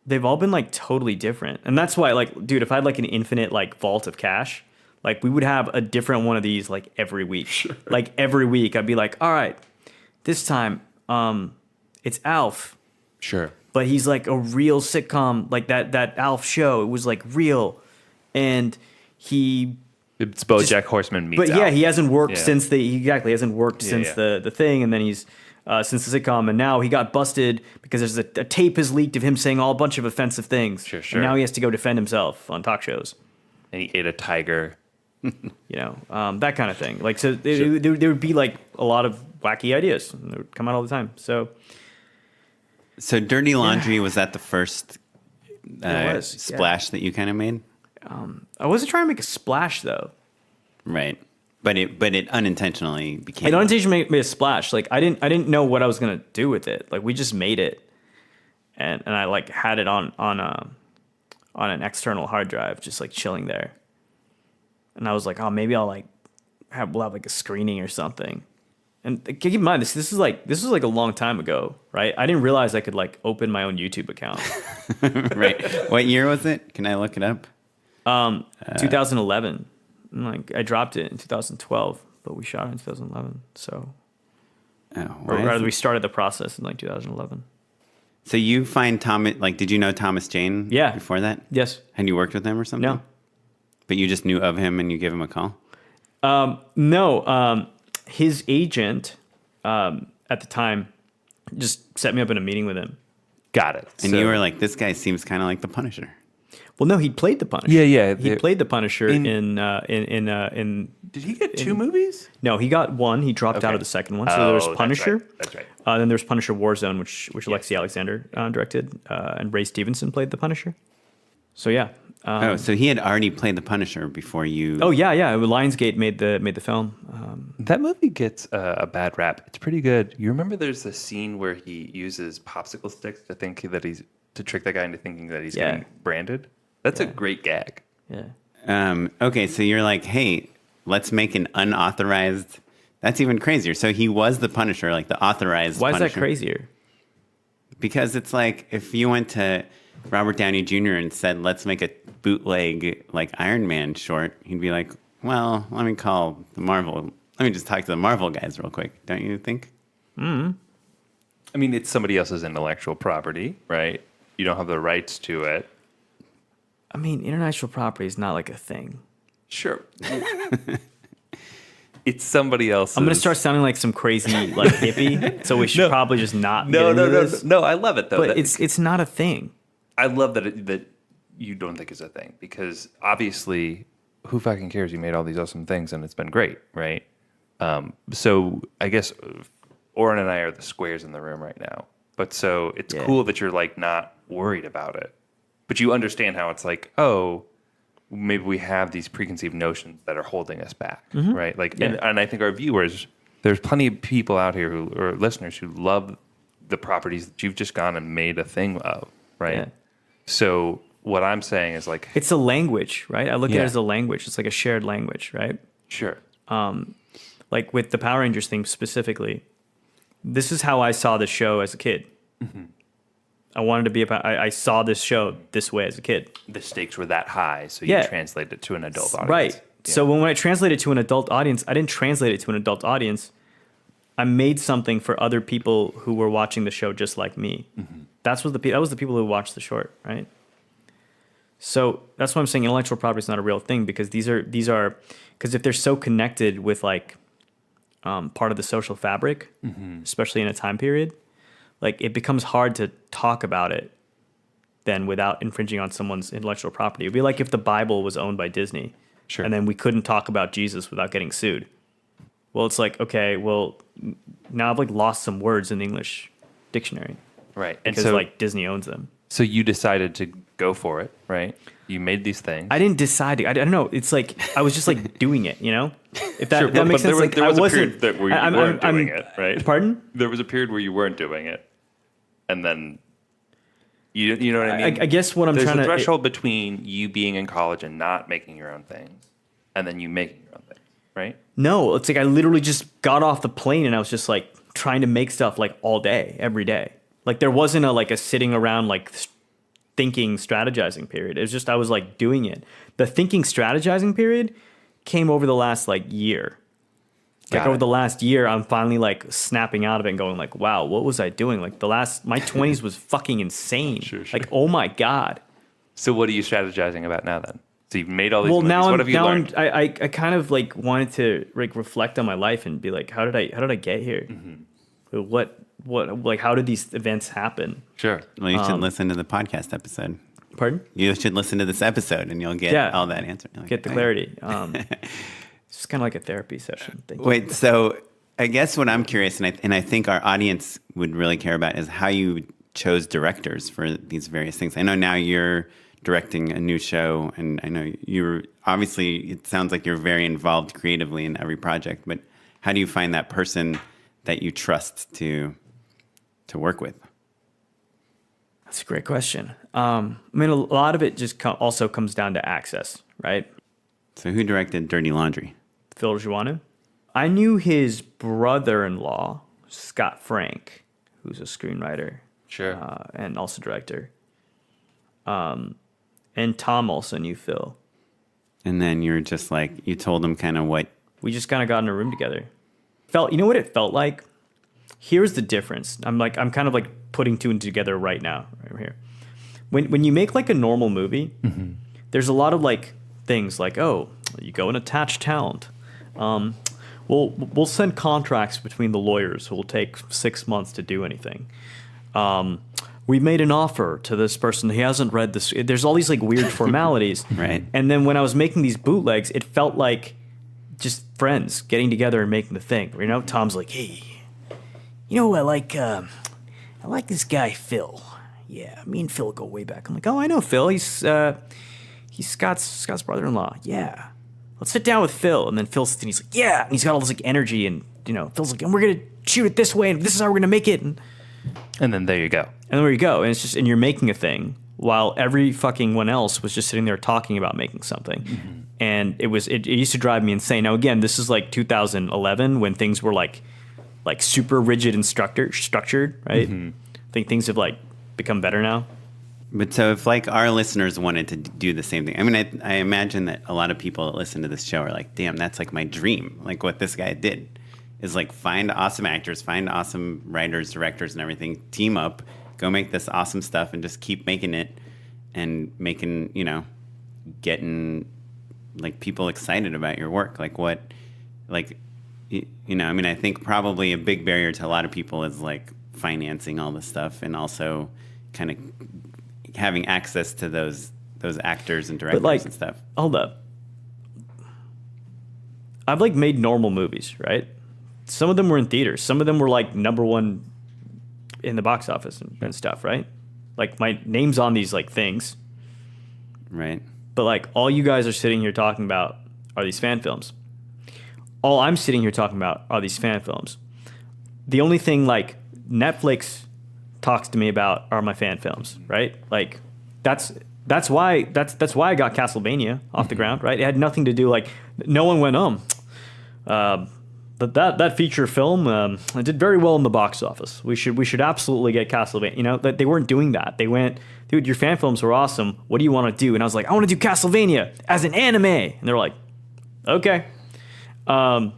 They've all been like totally different. And that's why, like, dude, if I had like an infinite like vault of cash, like we would have a different one of these like every week. Sure. Like every week I'd be like, all right, this time it's Alf. Sure. But he's like a real sitcom, like that Alf show. It was like real. And it's BoJack Horseman meets But Alf. yeah, he hasn't worked Yeah. since he hasn't worked since the thing, and then he's since the sitcom, and now he got busted because there's a tape has leaked of him saying all a bunch of offensive things. Sure. And now he has to go defend himself on talk shows. And he ate a tiger. That kind of thing. Like, so there would be like a lot of wacky ideas, and they would come out all the time. So Dirty Laundry, was that the first was, splash that you kind of made? I wasn't trying to make a splash though. Right. But it unintentionally became. I unintentionally made a splash. Like I didn't know what I was gonna do with it. Like we just made it, and I like had it on an external hard drive, just like chilling there. And I was like, oh, maybe I'll like we'll have like a screening or something. And keep in mind, this was like a long time ago, right? I didn't realize I could like open my own YouTube account. Right. What year was it? Can I look it up? 2011. And, like I dropped it in 2012, but we shot it in 2011. So, or rather, we started the process in like 2011. So you find Thomas? Like, did you know Thomas Jane? Yeah. Before that? Yes. Had you worked with him or something? No. But you just knew of him and you gave him a call? No. His agent at the time just set me up in a meeting with him. Got it. And you were like, this guy seems kind of like the Punisher. Well, no, he played the Punisher. Yeah. He played the Punisher in. Did he get two movies? No, he got one. He dropped out of the second one. So there was Punisher. That's right. Then there's Punisher Warzone, which Alexi Alexander directed, and Ray Stevenson played the Punisher. So yeah. So he had already played the Punisher before you. Oh yeah. Lionsgate made the film. That movie gets a bad rap. It's pretty good. You remember there's a scene where he uses popsicle sticks to trick that guy into thinking that he's getting branded. That's a great gag. Yeah. Okay, so you're like, hey, let's make an unauthorized. That's even crazier. So he was the Punisher, like the authorized. Why Punisher. is that crazier? Because it's like if you went to Robert Downey Jr. and said, let's make a bootleg like Iron Man short, he'd be like, well, let me call the Marvel. Let me just talk to the Marvel guys real quick. Don't you think? I mean, it's somebody else's intellectual property, right? You don't have the rights to it. I mean, intellectual property is not like a thing. Sure. It's somebody else's. I'm going to start sounding like some crazy like hippie, so we should probably just not get into this. No, I love it though. But it's not a thing. I love that you don't think it's a thing because obviously, who fucking cares? You made all these awesome things and it's been great, right? So I guess Oren and I are the squares in the room right now. But so it's cool that you're like not worried about it, but you understand how it's like, oh, maybe we have these preconceived notions that are holding us back, right? Like, and I think our viewers, there's plenty of people out here or listeners who love the properties that you've just gone and made a thing of, right? Yeah. So what I'm saying is like, It's a language, right? I look at it as a language. It's like a shared language, right? sure, Like with the Power Rangers thing specifically, this is how I saw the show as a kid. I wanted to be about. I saw this show this way as a kid. the stakes were that high, so you translate it to an adult audience, Right. Yeah. So when I translated to an adult audience, I didn't translate it to an adult audience. I made something for other people who were watching the show just like me. That was the people who watched the short, right? So that's why I'm saying intellectual property is not a real thing because these are because if they're so connected with like part of the social fabric, especially in a time period, like it becomes hard to talk about it then without infringing on someone's intellectual property. It'd be like if the Bible was owned by Disney, Sure. and then we couldn't talk about Jesus without getting sued. Well, it's like, okay, well, now I've like lost some words in the English dictionary right, and because so like Disney owns them. so you decided to go for it, right? You made these things. I didn't decide to. I don't know. It's like I was just like doing it, you know. If that, Sure, if that makes sense. Like there was I a wasn't. period where you weren't doing it, right? Pardon? There was a period where you weren't doing it, and then you know what I mean. I guess what I'm There's trying a to threshold between you being in college and not making your own things, and then you making your own things, right? No, it's like I literally just got off the plane and I was just like, trying to make stuff like all day, every day. Like there wasn't a sitting around like thinking, strategizing period. It was just I was like doing it. The thinking, strategizing period came over the last like year. Like over the last year, I'm finally like snapping out of it and going like, wow, what was I doing? Like my 20s was fucking insane. Sure. Like, oh my God. So what are you strategizing about now then? So you've made all these Well, movies. What have you learned? I kind of like wanted to like reflect on my life and be like, how did I get here? What like how did these events happen? Sure. Well, you should listen to the podcast episode. Pardon? You should listen to this episode, and you'll get all that answer. You're like, Get the "Oh, yeah." clarity. It's just kind of like a therapy session. Thank you. Wait, so I guess what I'm curious, and I think our audience would really care about, is how you chose directors for these various things. I know now you're directing a new show, and I know you're obviously, it sounds like you're very involved creatively in every project, but how do you find that person that you trust to work with? That's a great question. I mean, a lot of it just also comes down to access, right? So who directed Dirty Laundry? Phil Joannou. I knew his brother-in-law, Scott Frank, who's a screenwriter. Sure. And also director. And Tom also knew Phil. And then you're just like, you told him kind of what. We just kind of got in a room together. You know what it felt like? Here's the difference. I'm kind of like putting two and two together right now, right here. When you make like a normal movie, there's a lot of like things like, oh, you go and attach talent. We'll send contracts between the lawyers who will take 6 months to do anything. We made an offer to this person. He hasn't read this. There's all these like weird formalities. Right. And then when I was making these bootlegs, it felt like just friends getting together and making the thing. You know, Tom's like, hey, you know, I like this guy, Phil. Yeah, me and Phil go way back. I'm like, oh, I know Phil. He's Scott's brother-in-law. Yeah. Let's sit down with Phil. And then Phil's sitting, he's like, yeah. And he's got all this like energy, and you know, Phil's like, and we're gonna shoot it this way, and this is how we're gonna make it. And then there you go. And there you go. And it's just, and you're making a thing while every fucking one else was just sitting there talking about making something. And it used to drive me insane. Now again, this is like 2011 when things were like super rigid and structured, right? I think things have like become better now. But so if like our listeners wanted to do the same thing, I mean, I imagine that a lot of people that listen to this show are like, damn, that's like my dream. Like what this guy did is like find awesome actors, find awesome writers, directors and everything, team up, go make this awesome stuff and just keep making it and making, you know, getting like people excited about your work. Like what, like, you know, I mean, I think probably a big barrier to a lot of people is like financing all this stuff and also kind of having access to those actors and directors like, and stuff. Hold up. I've like made normal movies, right? Some of them were in theaters. Some of them were like #1 in the box office and stuff, right? Like my name's on these like things. Right. But like all you guys are sitting here talking about are these fan films. All I'm sitting here talking about are these fan films. The only thing like Netflix talks to me about are my fan films, right? Like that's why I got Castlevania off the ground, right? It had nothing to do like no one went but that feature film it did very well in the box office. We should absolutely get Castlevania. You know, that they weren't doing that. They went, dude, your fan films were awesome. What do you want to do? And I was like, I want to do Castlevania as an anime. And they're like, okay. And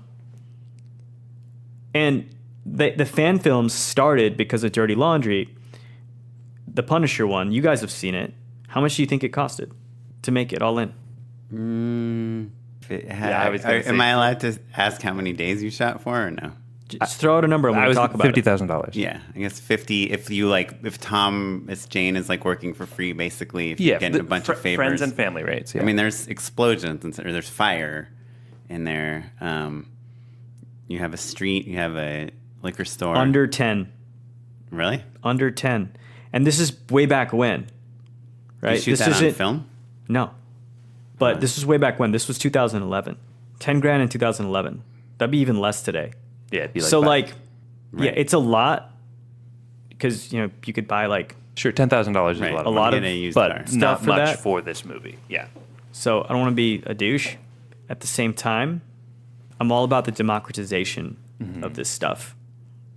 the fan films started because of Dirty Laundry. The Punisher one, you guys have seen it. How much do you think it costed to make it all in? Am I allowed to ask how many days you shot for or no? Just throw out a number and we'll talk about it. $50,000. Yeah, I guess 50. If you like, if Jane is like working for free, basically, if you're getting a bunch of favors, friends and family rates. Yeah. I mean, there's explosions and there's fire in there. You have a street, you have a liquor store. Under 10. Really? Under 10. And this is way back when, right? You shoot that on film? No. But this is way back when. This was 2011. 10 grand in 2011. That'd be even less today. Yeah, it'd be like so that. like, Right. yeah, it's a lot because, you know, you could buy like, Sure, $10,000 is Right. a lot A of lot money. of- Get a used but car. stuff Not for much that. for this movie. Yeah. So I don't want to be a douche. At the same time, I'm all about the democratization of this stuff,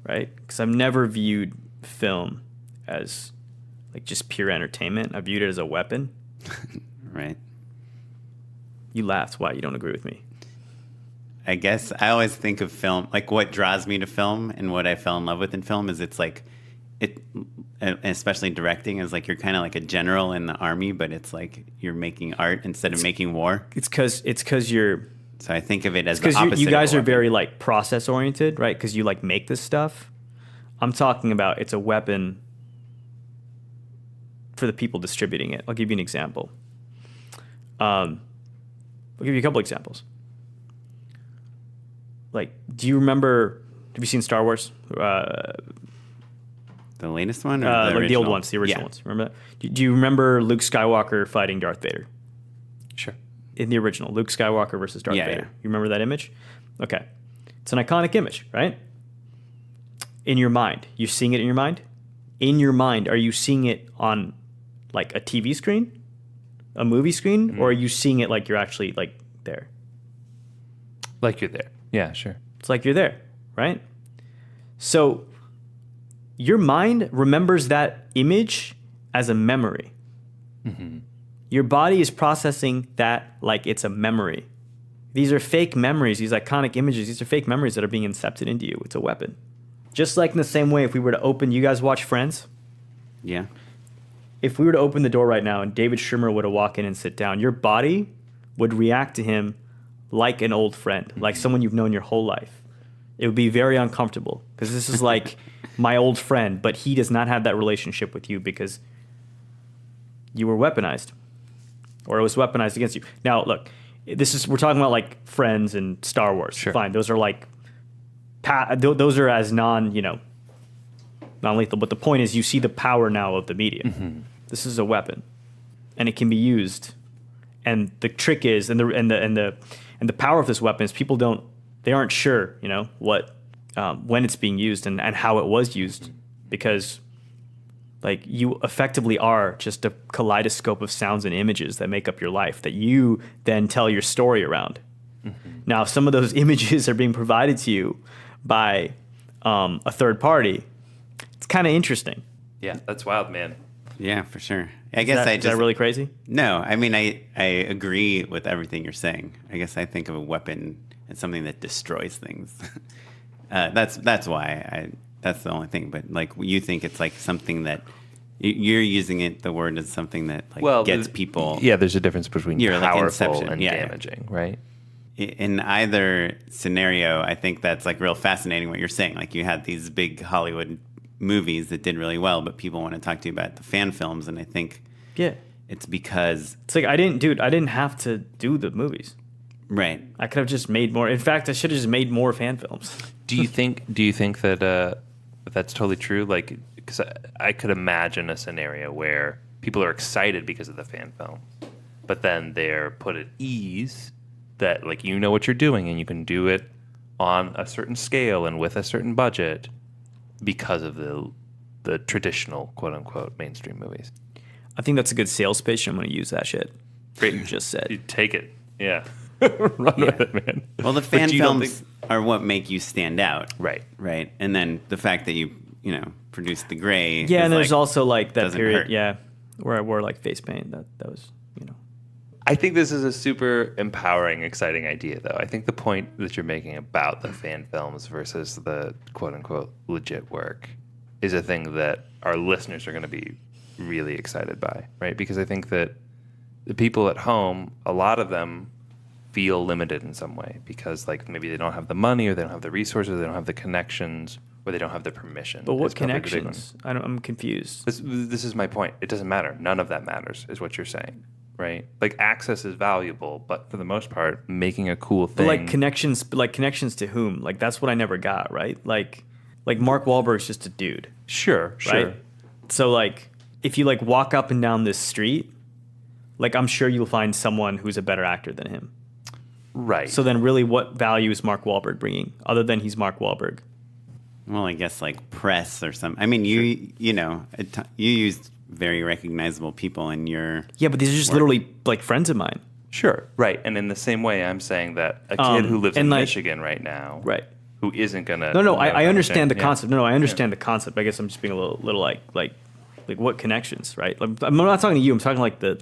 right? Because I've never viewed film as like just pure entertainment. I viewed it as a weapon. Right. You laughed. Why? You don't agree with me? I guess I always think of film, like what draws me to film and what I fell in love with in film is it's like, especially directing, is like you're kind of like a general in the army, but it's like you're making art instead of making war. It's because you're. So I think of it as the Because opposite. you guys of a are weapon. very like process oriented, right? Because you like make this stuff. I'm talking about it's a weapon for the people distributing it. I'll give you an example. I'll give you a couple examples. Like, do you remember? Have you seen Star Wars? The latest one, or Like the original? old ones, the original Yeah. ones. Remember that? Do you remember Luke Skywalker fighting Darth Vader? Sure. In the original, Luke Skywalker versus Darth Yeah, Vader. yeah. You remember that image? Okay. It's an iconic image, right? In your mind. You're seeing it in your mind? In your mind, are you seeing it on like a TV screen? A movie screen? Or are you seeing it like you're actually like there? Like you're there. Yeah, sure. It's like you're there, right? So your mind remembers that image as a memory. Your body is processing that like it's a memory. These are fake memories, these iconic images, these are fake memories that are being incepted into you. It's a weapon. Just like in the same way, if we were to open, you guys watch Friends? Yeah. If we were to open the door right now and David Schwimmer were to walk in and sit down, your body would react to him like an old friend, like someone you've known your whole life. It would be very uncomfortable because this is like my old friend, but he does not have that relationship with you because you were weaponized or it was weaponized against you. Now, look, we're talking about like Friends and Star Wars. Sure. Fine. Those are like, those are as non-lethal, but the point is you see the power now of the media. This is a weapon and it can be used. And the trick is, and the power of this weapon is people aren't sure, what, when it's being used and how it was used, because like you effectively are just a kaleidoscope of sounds and images that make up your life that you then tell your story around. Now, if some of those images are being provided to you by a third party, it's kind of interesting. Yeah, that's wild, man. Yeah, for sure. I guess Is that really crazy? No, I mean, I agree with everything you're saying. I guess I think of a weapon as something that destroys things. That's why that's the only thing. But like you think it's like something that you're using it. The word is something that like gets people. Yeah, there's a difference between You're like powerful Inception, and yeah. damaging, right? In either scenario, I think that's like real fascinating what you're saying. Like you had these big Hollywood movies that did really well, but people want to talk to you about the fan films, and I think it's because It's like I didn't have to do the movies. right. I could have just made more. In fact, I should have just made more fan films. Do you think that that's totally true? Like, because I could imagine a scenario where people are excited because of the fan film, but then they're put at ease that like you know what you're doing and you can do it on a certain scale and with a certain budget because of the traditional quote unquote mainstream movies. I think that's a good sales pitch. I'm going to use that shit. Great, you just You said. take it, yeah. Run with it, man. Well, the But fan you don't films are what make you stand out, Right. Right, and then the fact that you produced the gray. Yeah, is and there's like, also like that doesn't period, hurt. yeah, where I wore like face paint. That was, I think this is a super empowering, exciting idea, though. I think the point that you're making about the fan films versus the quote-unquote legit work is a thing that our listeners are going to be really excited by, right? Because I think that the people at home, a lot of them feel limited in some way because, like, maybe they don't have the money or they don't have the resources or they don't have the connections or they don't have the permission. but what It's probably the big one. connections? I'm confused. This is my point. It doesn't matter. None of that matters, is what you're saying, right? Like access is valuable, but for the most part, making a cool But thing. like connections to whom? Like that's what I never got, right? Like Mark Wahlberg's just a dude, sure. right? So like if you like walk up and down this street, like I'm sure you'll find someone who's a better actor than him. Right. So then really what value is Mark Wahlberg bringing other than he's Mark Wahlberg? Well, I guess like press or something. I mean, you used very recognizable people in your. Yeah, but these are just literally like friends of mine. Sure. Right. And in the same way, I'm saying that a kid who lives in and, like- Michigan right now Right. who isn't gonna. No, I understand the Yeah. concept. No, I understand the concept. I guess I'm just being a little like what connections, right? Like, I'm not talking to you. I'm talking like the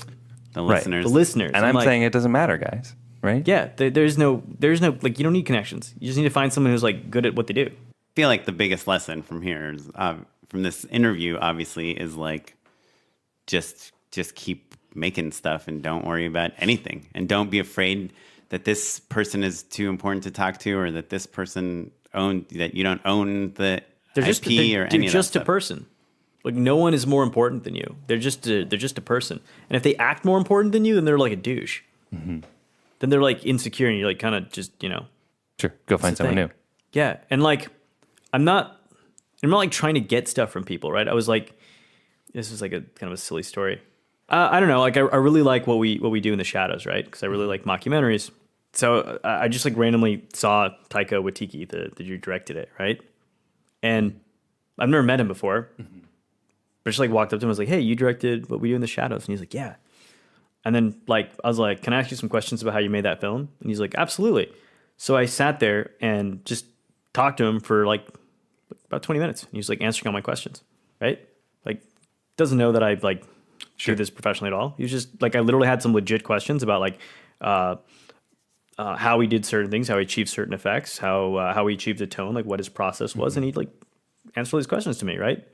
listeners. listeners. And I'm like, saying it doesn't matter, guys. Right? yeah, there's no like, you don't need connections. You just need to find someone who's like good at what they do. I feel like the biggest lesson from here is from this interview, obviously, is like just keep making stuff and don't worry about anything, and don't be afraid that this person is too important to talk to, or that this person that you don't own the They're IP or any of they're that just a stuff. person. Like, no one is more important than you. They're just a person. And if they act more important than you, then they're like a douche. Mm-hmm. Then they're like insecure, and you're like kind of just, you know. Sure. Go find the someone thing. new. Yeah, and like, I'm not like trying to get stuff from people, right? I was like, this is like a kind of a silly story. I don't know, like I really like what we do in the shadows, right? Because I really like mockumentaries. So I just like randomly saw Taika Waititi, the dude who directed it, right? And I've never met him before, but just like walked up to him and was like, "Hey, you directed What We Do in the Shadows?" And he's like, "Yeah." And then like I was like, "Can I ask you some questions about how you made that film?" And he's like, "Absolutely." So I sat there and just talked to him for like about 20 minutes. And he was like answering all my questions, right? Like, doesn't know that I like do this professionally at all. He was just like, I literally had some legit questions about like how he did certain things, how he achieved certain effects, how he achieved the tone, like what his process was, and he'd like answer all these questions to me, right?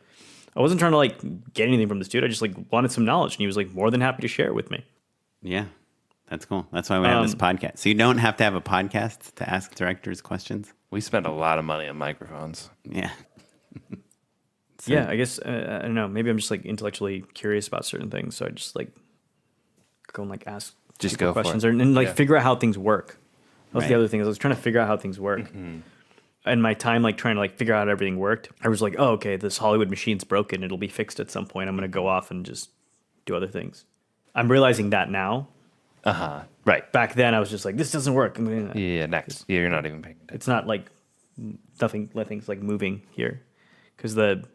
I wasn't trying to like get anything from this dude. I just like wanted some knowledge, and he was like more than happy to share it with me. Yeah, that's cool. That's why we have this podcast. So you don't have to have a podcast to ask directors questions. We spend a lot of money on microphones. Yeah. Yeah, I guess I don't know. Maybe I'm just like intellectually curious about certain things, so I just like go and like ask Just people go for questions it. and like Yeah. figure out how things work. That was the Right. other thing. I was trying to figure out how things work. And my time like trying to like figure out how everything worked, I was like, oh, okay, this Hollywood machine's broken. It'll be fixed at some point. I'm going to go off and just do other things. I'm realizing that now. Right. Back then, I was just like, this doesn't work. Yeah. Next. Yeah, you're not even paying attention. It's not like nothing's like moving here, because the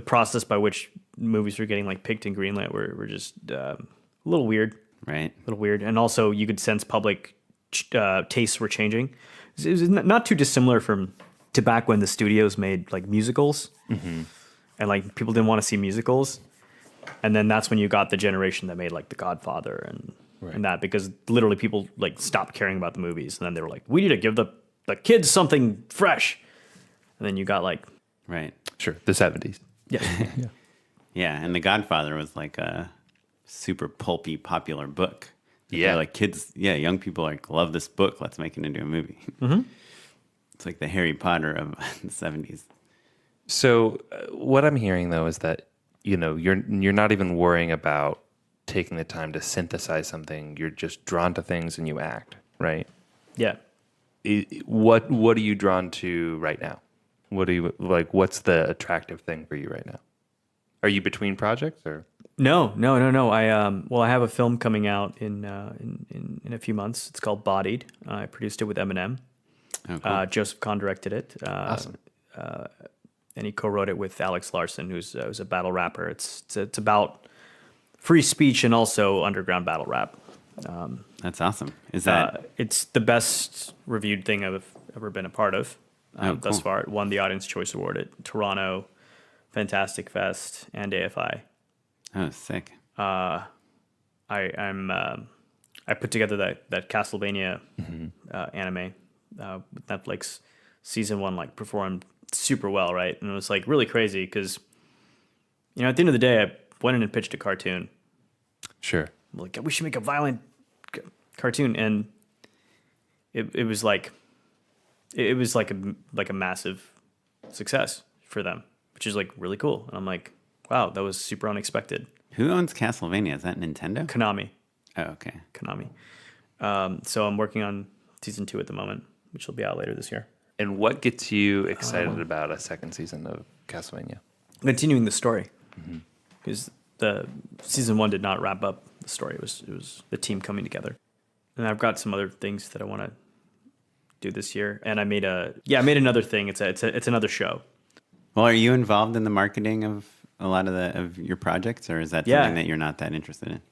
process by which movies were getting like picked and greenlit were just a little weird. Right. A little weird. And also you could sense public tastes were changing. It was not too dissimilar to back when the studios made like musicals, and like people didn't want to see musicals. And then that's when you got the generation that made like The Godfather and that, because literally people like stopped caring about the movies. And then they were like, we need to give the kids something fresh. And then you got like, Right. Sure. The 70s. yeah, Yeah, and The Godfather was like a super pulpy, popular book. Yeah. They're like kids, young people like love this book. Let's make it into a movie. Mm-hmm. It's like the Harry Potter of the 70s. So what I'm hearing though is that you're not even worrying about taking the time to synthesize something. You're just drawn to things and you act, right? yeah. What are you drawn to right now? What do you like? What's the attractive thing for you right now? Are you between projects or? No. I have a film coming out in a few months. It's called Bodied. I produced it with Eminem. Oh, cool. Joseph Kahn directed it. Awesome. And he co-wrote it with Alex Larson, who's a battle rapper. It's about free speech and also underground battle rap. That's awesome. Is that It's the best reviewed thing I've ever been a part of thus cool. far. It won the Audience Choice Award at Toronto, Fantastic Fest, and AFI. sick? I put together that Castlevania anime with Netflix. Season 1 like performed super well, right? And it was like really crazy because at the end of the day, I went in and pitched a cartoon. Sure. I'm like, we should make a violent cartoon, and it was like a massive success for them, which is like really cool. And I'm like, wow, that was super unexpected. Who owns Castlevania? Is that Nintendo? Konami. Oh, okay. So I'm working on season 2 at the moment, which will be out later this year. And what gets you excited about a second season of Castlevania? Continuing the story, because the season 1 did not wrap up the story. It was the team coming together, and I've got some other things that I want to do this year. And I made another thing. It's another show. Well, are you involved in the marketing of a lot of your projects, or is that something that you're not that interested in?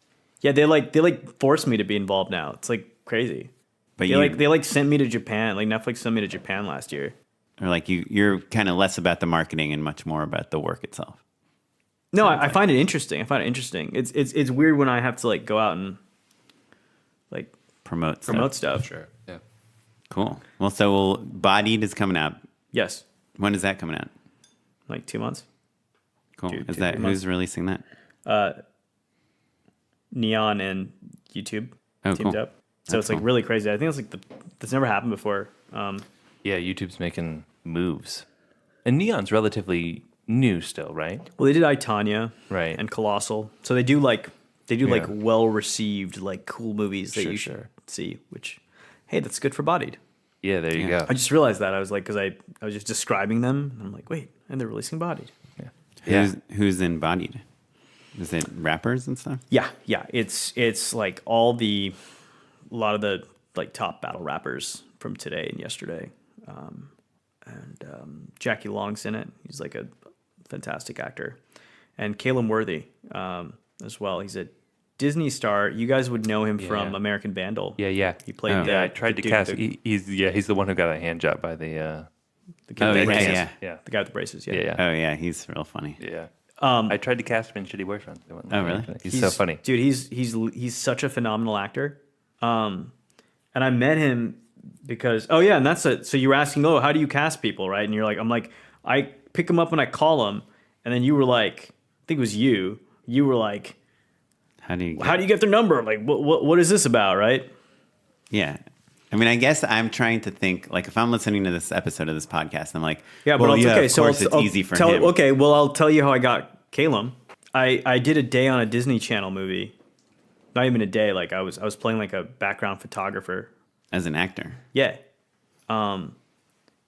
Yeah, they force me to be involved now. It's like crazy. But they sent me to Japan. Like Netflix sent me to Japan last year or like you're kind of less about the marketing and much more about the work itself. No, I find it interesting. I find it interesting. It's weird when I have to like go out and like Promote stuff. Sure. Yeah. Cool. Well, so Bodied is coming out. Yes, When is that coming out? like 2 months. Cool. Two, Is 3 that months. who's releasing that? Neon and YouTube Oh, teamed cool. up. So That's it's like cool. really crazy. I think it's like that's never happened before. Yeah, YouTube's making moves. And Neon's relatively new still, right? Well, they did I, Tanya, Right. and Colossal. So they do like Yeah. well received like cool movies that Sure, you sure. should see. Which, hey, that's good for Bodied. Yeah, there you go. I just realized that I was like, because I was just describing them, and I'm like, wait, and they're releasing Bodied. Who's in Bodied? Is it rappers and stuff? Yeah. It's like a lot of the like top battle rappers from today and yesterday, and Jackie Long's in it. He's like a fantastic actor, and Caleb Worthy as well. He's a Disney star. You guys would know him from American Vandal. Yeah. He played. Oh. Yeah, I tried the to dude- cast. the, He's the one who got a hand job by the. the guy Oh, with the yeah, braces. yeah. Yeah. The guy with the braces. Yeah. Yeah. Oh yeah, he's real funny. Yeah. I tried to cast him in Shitty Boyfriend. They wouldn't Oh, let me. really? He's so funny. Dude, he's such a phenomenal actor. And I met him because and that's it. So you were asking, how do you cast people, right? And you're like, I'm like, I pick them up when I call them, and then you were like, I think it was you. You were like, How do you? how do you get their number? Like, what is this about, right? Yeah. I mean, I guess I'm trying to think, like, if I'm listening to this episode of this podcast, I'm like, Yeah, but well, okay. of So course I'll it's easy for tell, him. Okay, well, I'll tell you how I got Calum. I did a day on a Disney Channel movie. Not even a day. Like I was playing like a background photographer. As an actor. Yeah.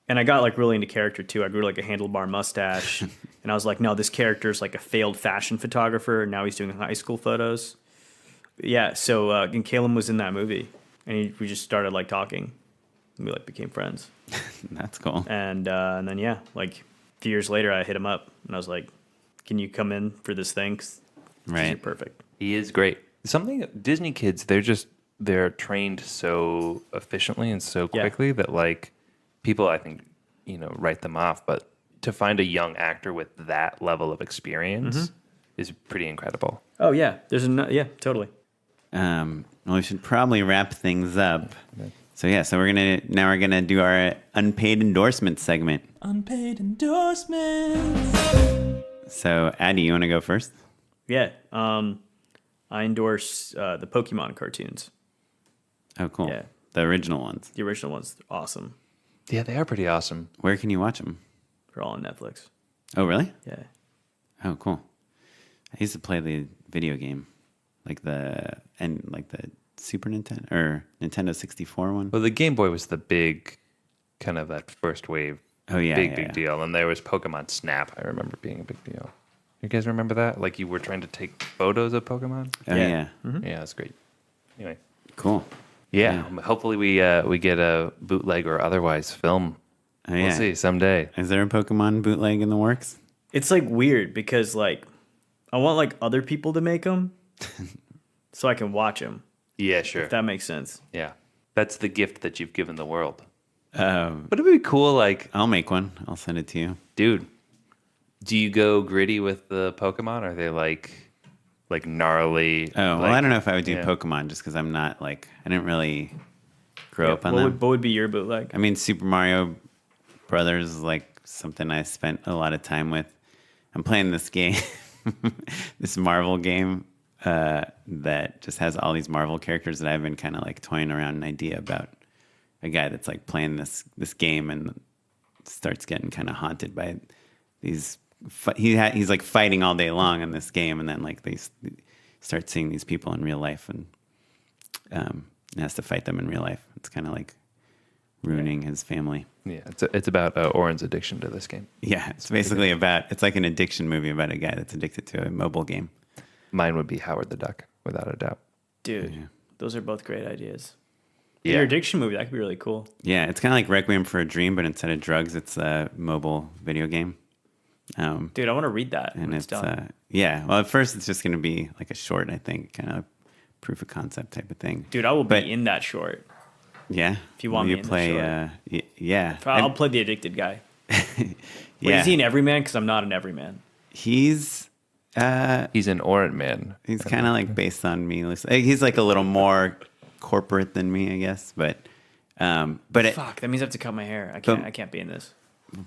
And I got like really into character too. I grew like a handlebar mustache, and I was like, no, this character's like a failed fashion photographer, and now he's doing high school photos. Yeah. So and Calum was in that movie, and we just started like talking, and we like became friends. That's cool. And then like a few years later, I hit him up, and I was like, can you come in for this thing? 'Cause Right. you're perfect. He is great. Something Disney kids, they're trained so efficiently and so Yeah. quickly that like people, I think, write them off. But to find a young actor with that level of experience is pretty incredible. Oh yeah, totally. Well, we should probably wrap things up. So we're gonna do our unpaid endorsement segment. Unpaid endorsements. So Adi, you want to go first? Yeah. I endorse the Pokemon cartoons. Oh, cool. Yeah. The original ones. The original ones, they're awesome. Yeah, they are pretty awesome. Where can you watch them? They're all on Netflix. Oh, really? Yeah. Oh, cool. I used to play the video game, like the Super Nintendo or Nintendo 64 one. Well, the Game Boy was the big, kind of that first wave. Oh, yeah, big yeah. deal. And there was Pokemon Snap. I remember being a big deal. You guys remember that? Like you were trying to take photos of Pokemon. Oh, Yeah. yeah. Yeah, that's great. Anyway, Cool. yeah. Hopefully we get a bootleg or otherwise film. Oh, We'll yeah. see someday. Is there a Pokemon bootleg in the works? It's like weird because like I want like other people to make them so I can watch them. Yeah, sure. If that makes sense. Yeah, that's the gift that you've given the world. Um, But it'd be cool, like, I'll make one. I'll send it to you. dude, do you go gritty with the Pokemon? Are they like gnarly? Oh, well, like- I don't know if I would do yeah. Pokemon just because I'm not I didn't really grow up on what them. what would be your bootleg? I mean, Super Mario Brothers is like something I spent a lot of time with. I'm playing this game, this Marvel game that just has all these Marvel characters that I've been kind of like toying around an idea about a guy that's like playing this game and starts getting kind of haunted by these. He's like fighting all day long in this game, and then like they start seeing these people in real life, and has to fight them in real life. It's kind of like ruining his family. Yeah, it's about Oren's addiction to this game. Yeah, it's basically it's like an addiction movie about a guy that's addicted to a mobile game. Mine would be Howard the Duck, without a doubt. Dude, those are both great ideas. Yeah. Your addiction movie, that could be really cool. Yeah, it's kind of like Requiem for a Dream, but instead of drugs, it's a mobile video game. Dude, I want to read that And when it's it's done. yeah. Well, at first it's just going to be like a short, I think, kind of proof of concept type of thing. Dude, I will but- be in that short. Yeah. If you want Will me you in the play, short. yeah. I'll play the addicted guy. Wait, Yeah. is he an everyman? Because I'm not an everyman. He's He's an Orange Man. he's kind of like based on me. He's like a little more corporate than me, I guess. But Fuck, that means I have to cut my hair. I can't be in this.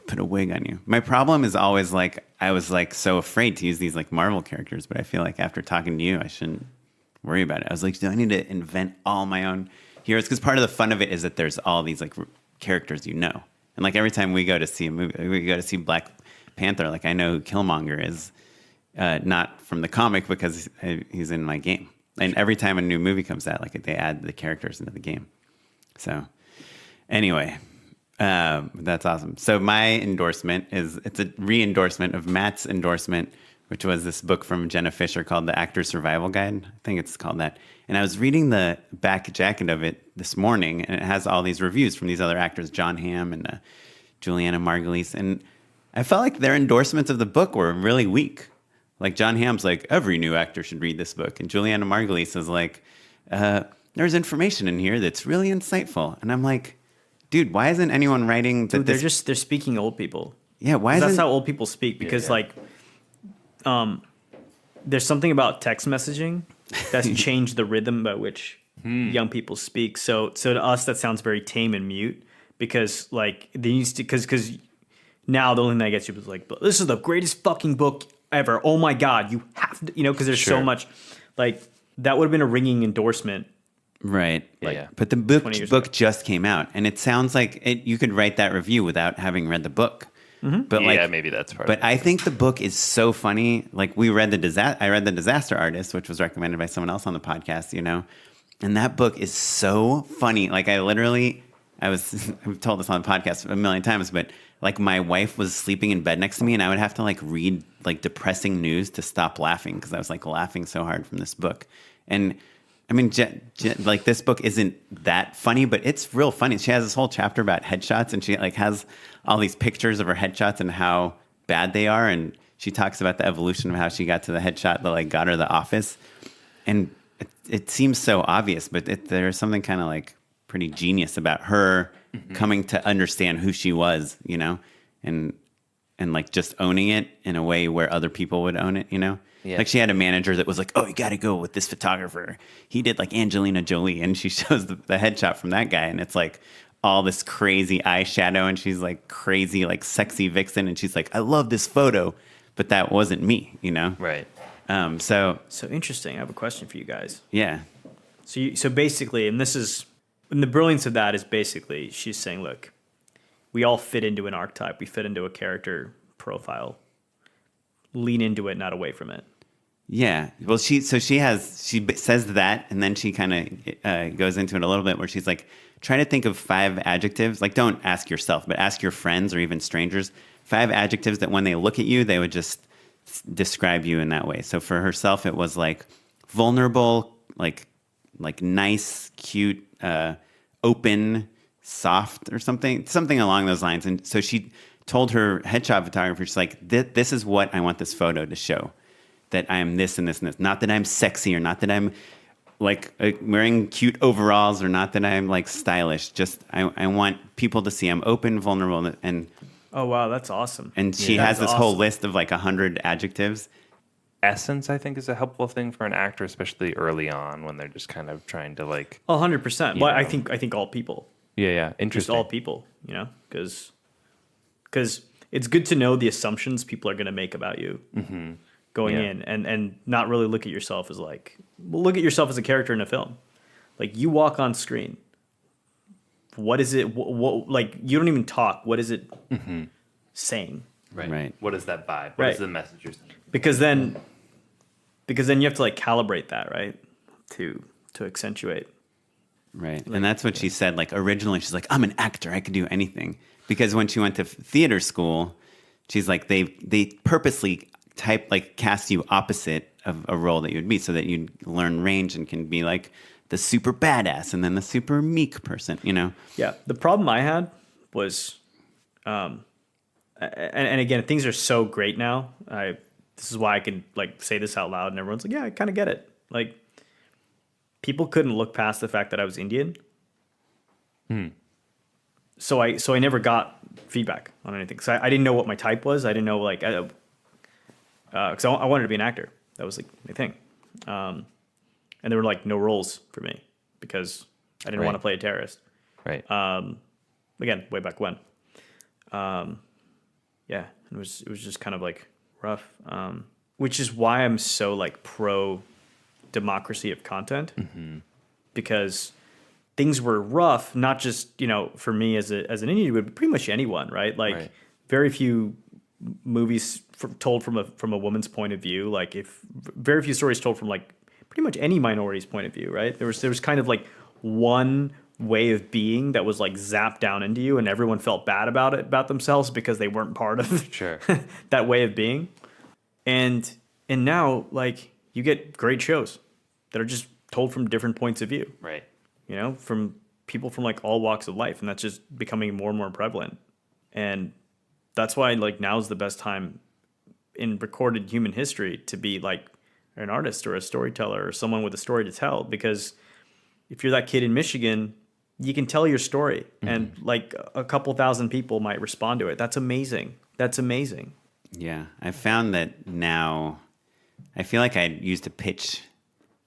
put a wig on you. My problem is always like I was like so afraid to use these like Marvel characters, but I feel like after talking to you, I shouldn't worry about it. I was like, do I need to invent all my own heroes? Because part of the fun of it is that there's all these like characters you know, and like every time we go to see a movie, we go to see Black Panther. Like I know who Killmonger is, not from the comic because he's in my game. And every time a new movie comes out, like they add the characters into the game. So anyway. That's awesome. So my endorsement it's a re-endorsement of Matt's endorsement, which was this book from Jenna Fischer called The Actor's Survival Guide. I think it's called that. And I was reading the back jacket of it this morning, and it has all these reviews from these other actors, John Hamm and Juliana Margulies. And I felt like their endorsements of the book were really weak. Like John Hamm's like, every new actor should read this book. And Juliana Margulies is like, there's information in here that's really insightful. And I'm like, dude, why isn't anyone writing that? Dude, they're speaking old people. Yeah, why That's isn't how old people speak because there's something about text messaging that's changed the rhythm by which young people speak. So to us that sounds very tame and mute because like they used to because now the only thing that gets you is like, this is the greatest fucking book ever. Oh my god, you have to, because there's so much like that would have been a ringing endorsement. Right. Yeah. But the book just came out, and it sounds like you could write that review without having read the book. But Yeah, maybe that's part of But it. I think the book is so funny. Like I read the Disaster Artist, which was recommended by someone else on the podcast, and that book is so funny. Like I've told this on the podcast a million times, but like my wife was sleeping in bed next to me, and I would have to like read like depressing news to stop laughing because I was like laughing so hard from this book. And I mean, like this book isn't that funny, but it's real funny. She has this whole chapter about headshots, and she like has all these pictures of her headshots and how bad they are. And she talks about the evolution of how she got to the headshot that like got her the office. And it seems so obvious, but there's something kind of like pretty genius about her coming to understand who she was, and like just owning it in a way where other people would own it, Yeah. Like she had a manager that was like, oh, you got to go with this photographer. He did like Angelina Jolie. And she shows the headshot from that guy. And it's like all this crazy eyeshadow. And she's like crazy, like sexy vixen. And she's like, I love this photo. But that wasn't me, Right. So interesting. I have a question for you guys. yeah. So basically, and the brilliance of that is basically she's saying, look, we all fit into an archetype. We fit into a character profile. Lean into it, not away from it. Yeah. Well, she says that, and then she kind of goes into it a little bit where she's like, try to think of 5 adjectives. Like, don't ask yourself, but ask your friends or even strangers 5 adjectives that when they look at you, they would just describe you in that way. So for herself, it was like vulnerable, like nice, cute, open, soft, or something along those lines. And so she told her headshot photographer, she's like, this is what I want this photo to show. That I am this and this and this. Not that I'm sexy or not that I'm like wearing cute overalls or not that I'm like stylish. Just I want people to see I'm open, vulnerable, and Oh wow, that's awesome. and she has this whole list of like 100 adjectives. Essence, I think, is a helpful thing for an actor, especially early on when they're just kind of trying to like. 100%. But I think all people. Yeah, Just interesting. all people, because it's good to know the assumptions people are going to make about you going Yeah. in, and not really look at yourself as like, look at yourself as a character in a film. Like you walk on screen. What is it? What like you don't even talk. What is it saying? Right. What is that vibe? What Right. is the message you're sending? Because then you have to like calibrate that, right? To accentuate. Right. And that's what she said. Like originally she's like, I'm an actor. I could do anything. Because when she went to theater school, she's like, they purposely cast you opposite of a role that you'd be so that you'd learn range and can be like the super badass and then the super meek person, Yeah. The problem I had was, and again, things are so great now. This is why I can like say this out loud and everyone's like, yeah, I kind of get it. Like people couldn't look past the fact that I was Indian. So I never got feedback on anything. So I didn't know what my type was. I didn't know because I wanted to be an actor. That was like my thing. And there were like no roles for me because I didn't want to play a terrorist. Right. Again, way back when. Yeah, it was just kind of like rough. Which is why I'm so like pro democracy of content, because things were rough. Not just for me as an indie, but pretty much anyone, right? Like very few movies told from a woman's point of view. Like very few stories told from like pretty much any minority's point of view, right? There was kind of like one way of being that was like zapped down into you, and everyone felt bad about themselves because they weren't part of that way of being. And now like you get great shows that are just told from different points of view, Right. From people from like all walks of life, and that's just becoming more and more prevalent. And that's why like now's the best time in recorded human history to be like an artist or a storyteller or someone with a story to tell, because if you're that kid in Michigan, you can tell your story and like a couple thousand people might respond to it. That's amazing. Yeah, I found that now I feel like I used to pitch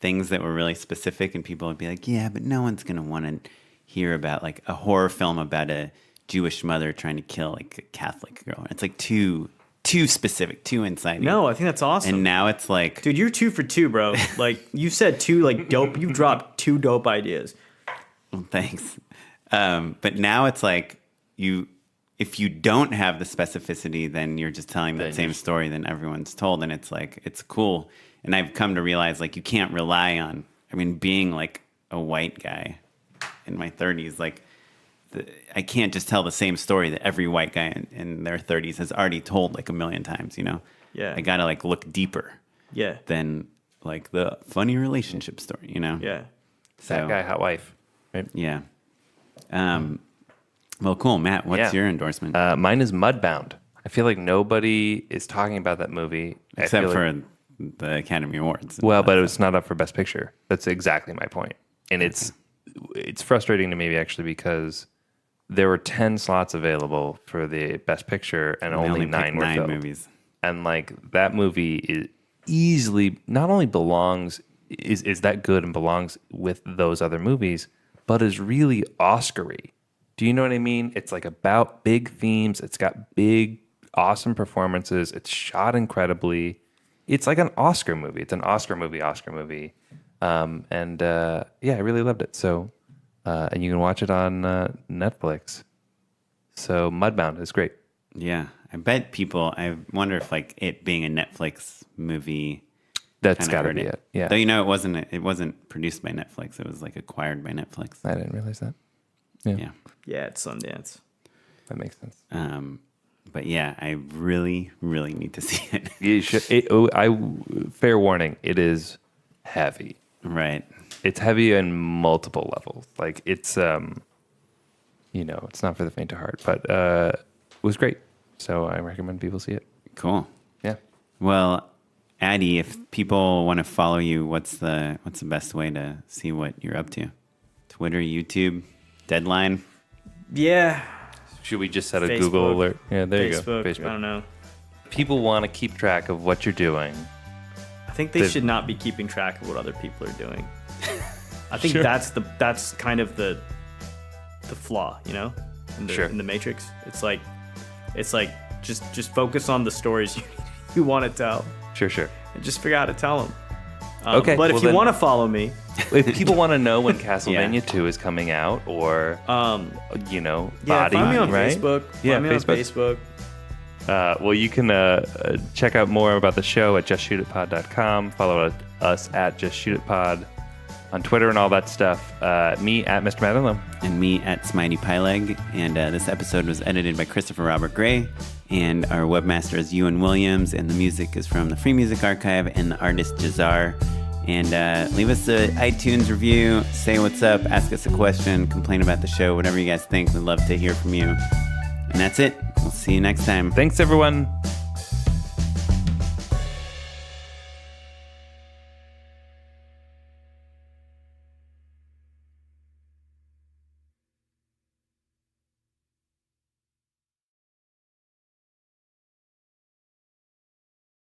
things that were really specific and people would be like, yeah, but no one's going to want to hear about like a horror film about a Jewish mother trying to kill like a Catholic girl. It's like too specific, too inciting. No, I think that's awesome. And now it's like, dude, you're 2 for 2, bro. Like you said 2 like dope. You've dropped 2 dope ideas. well, thanks. But now it's like if you don't have the specificity, then you're just telling that same story that everyone's told. And it's like, it's cool. And I've come to realize like you can't rely on, being like a white guy in my 30s, like I can't just tell the same story that every white guy in their 30s has already told like a million times, Yeah. I got to like look deeper Yeah. than like the funny relationship story, Yeah. That guy, hot wife. Right. Yeah. Well, cool. Matt, what's your endorsement? Mine is Mudbound. I feel like nobody is talking about that movie. Except for the Academy Awards. Well, but it's not up for Best Picture. That's exactly my point. And it's frustrating to me actually because there were 10 slots available for the Best Picture and only 9 were filled. movies. And like that movie is easily not only is that good and belongs with those other movies, but is really Oscar-y. Do you know what I mean? It's like about big themes. It's got big, awesome performances. It's shot incredibly. It's like an Oscar movie. It's an Oscar movie. I really loved it. So, and you can watch it on Netflix. So Mudbound is great. Yeah. I bet I wonder if like it being a Netflix movie. That's got to be it. Yeah. Though, it wasn't produced by Netflix. It was like acquired by Netflix. I didn't realize that. Yeah. Yeah, it's Sundance. That makes sense. But yeah, I really, really need to see it. You should. Fair warning, it is heavy. Right. It's heavy on multiple levels. Like it's, it's not for the faint of heart, but it was great. So I recommend people see it. Cool. Yeah. Well, Adi, if people want to follow you, what's the best way to see what you're up to? Twitter, YouTube, Deadline? Yeah. Should we just set a Facebook. Google alert? Yeah, there you Facebook. go. I don't know. People want to keep track of what you're doing. I think they should not be keeping track of what other people are doing. I think that's kind of the flaw, in the Matrix. It's like just focus on the stories you want to tell. Sure. And just figure out how to tell them. Okay. But if you want to follow me, if people want to know when Castlevania 2 is coming out, or find Body, me on right? Facebook. Yeah, Find me on Facebook. Well, you can check out more about the show at justshootitpod.com. Follow us at justshootitpod on Twitter and all that stuff. Me at Mr. Madeleine. And me at Smitey Pyleg. And this episode was edited by Christopher Robert Gray. And our webmaster is Ewan Williams. And the music is from the Free Music Archive and the artist Jahzzar. And leave us an iTunes review. Say what's up. Ask us a question. Complain about the show. Whatever you guys think. We'd love to hear from you. And that's it. We'll see you next time. Thanks, everyone.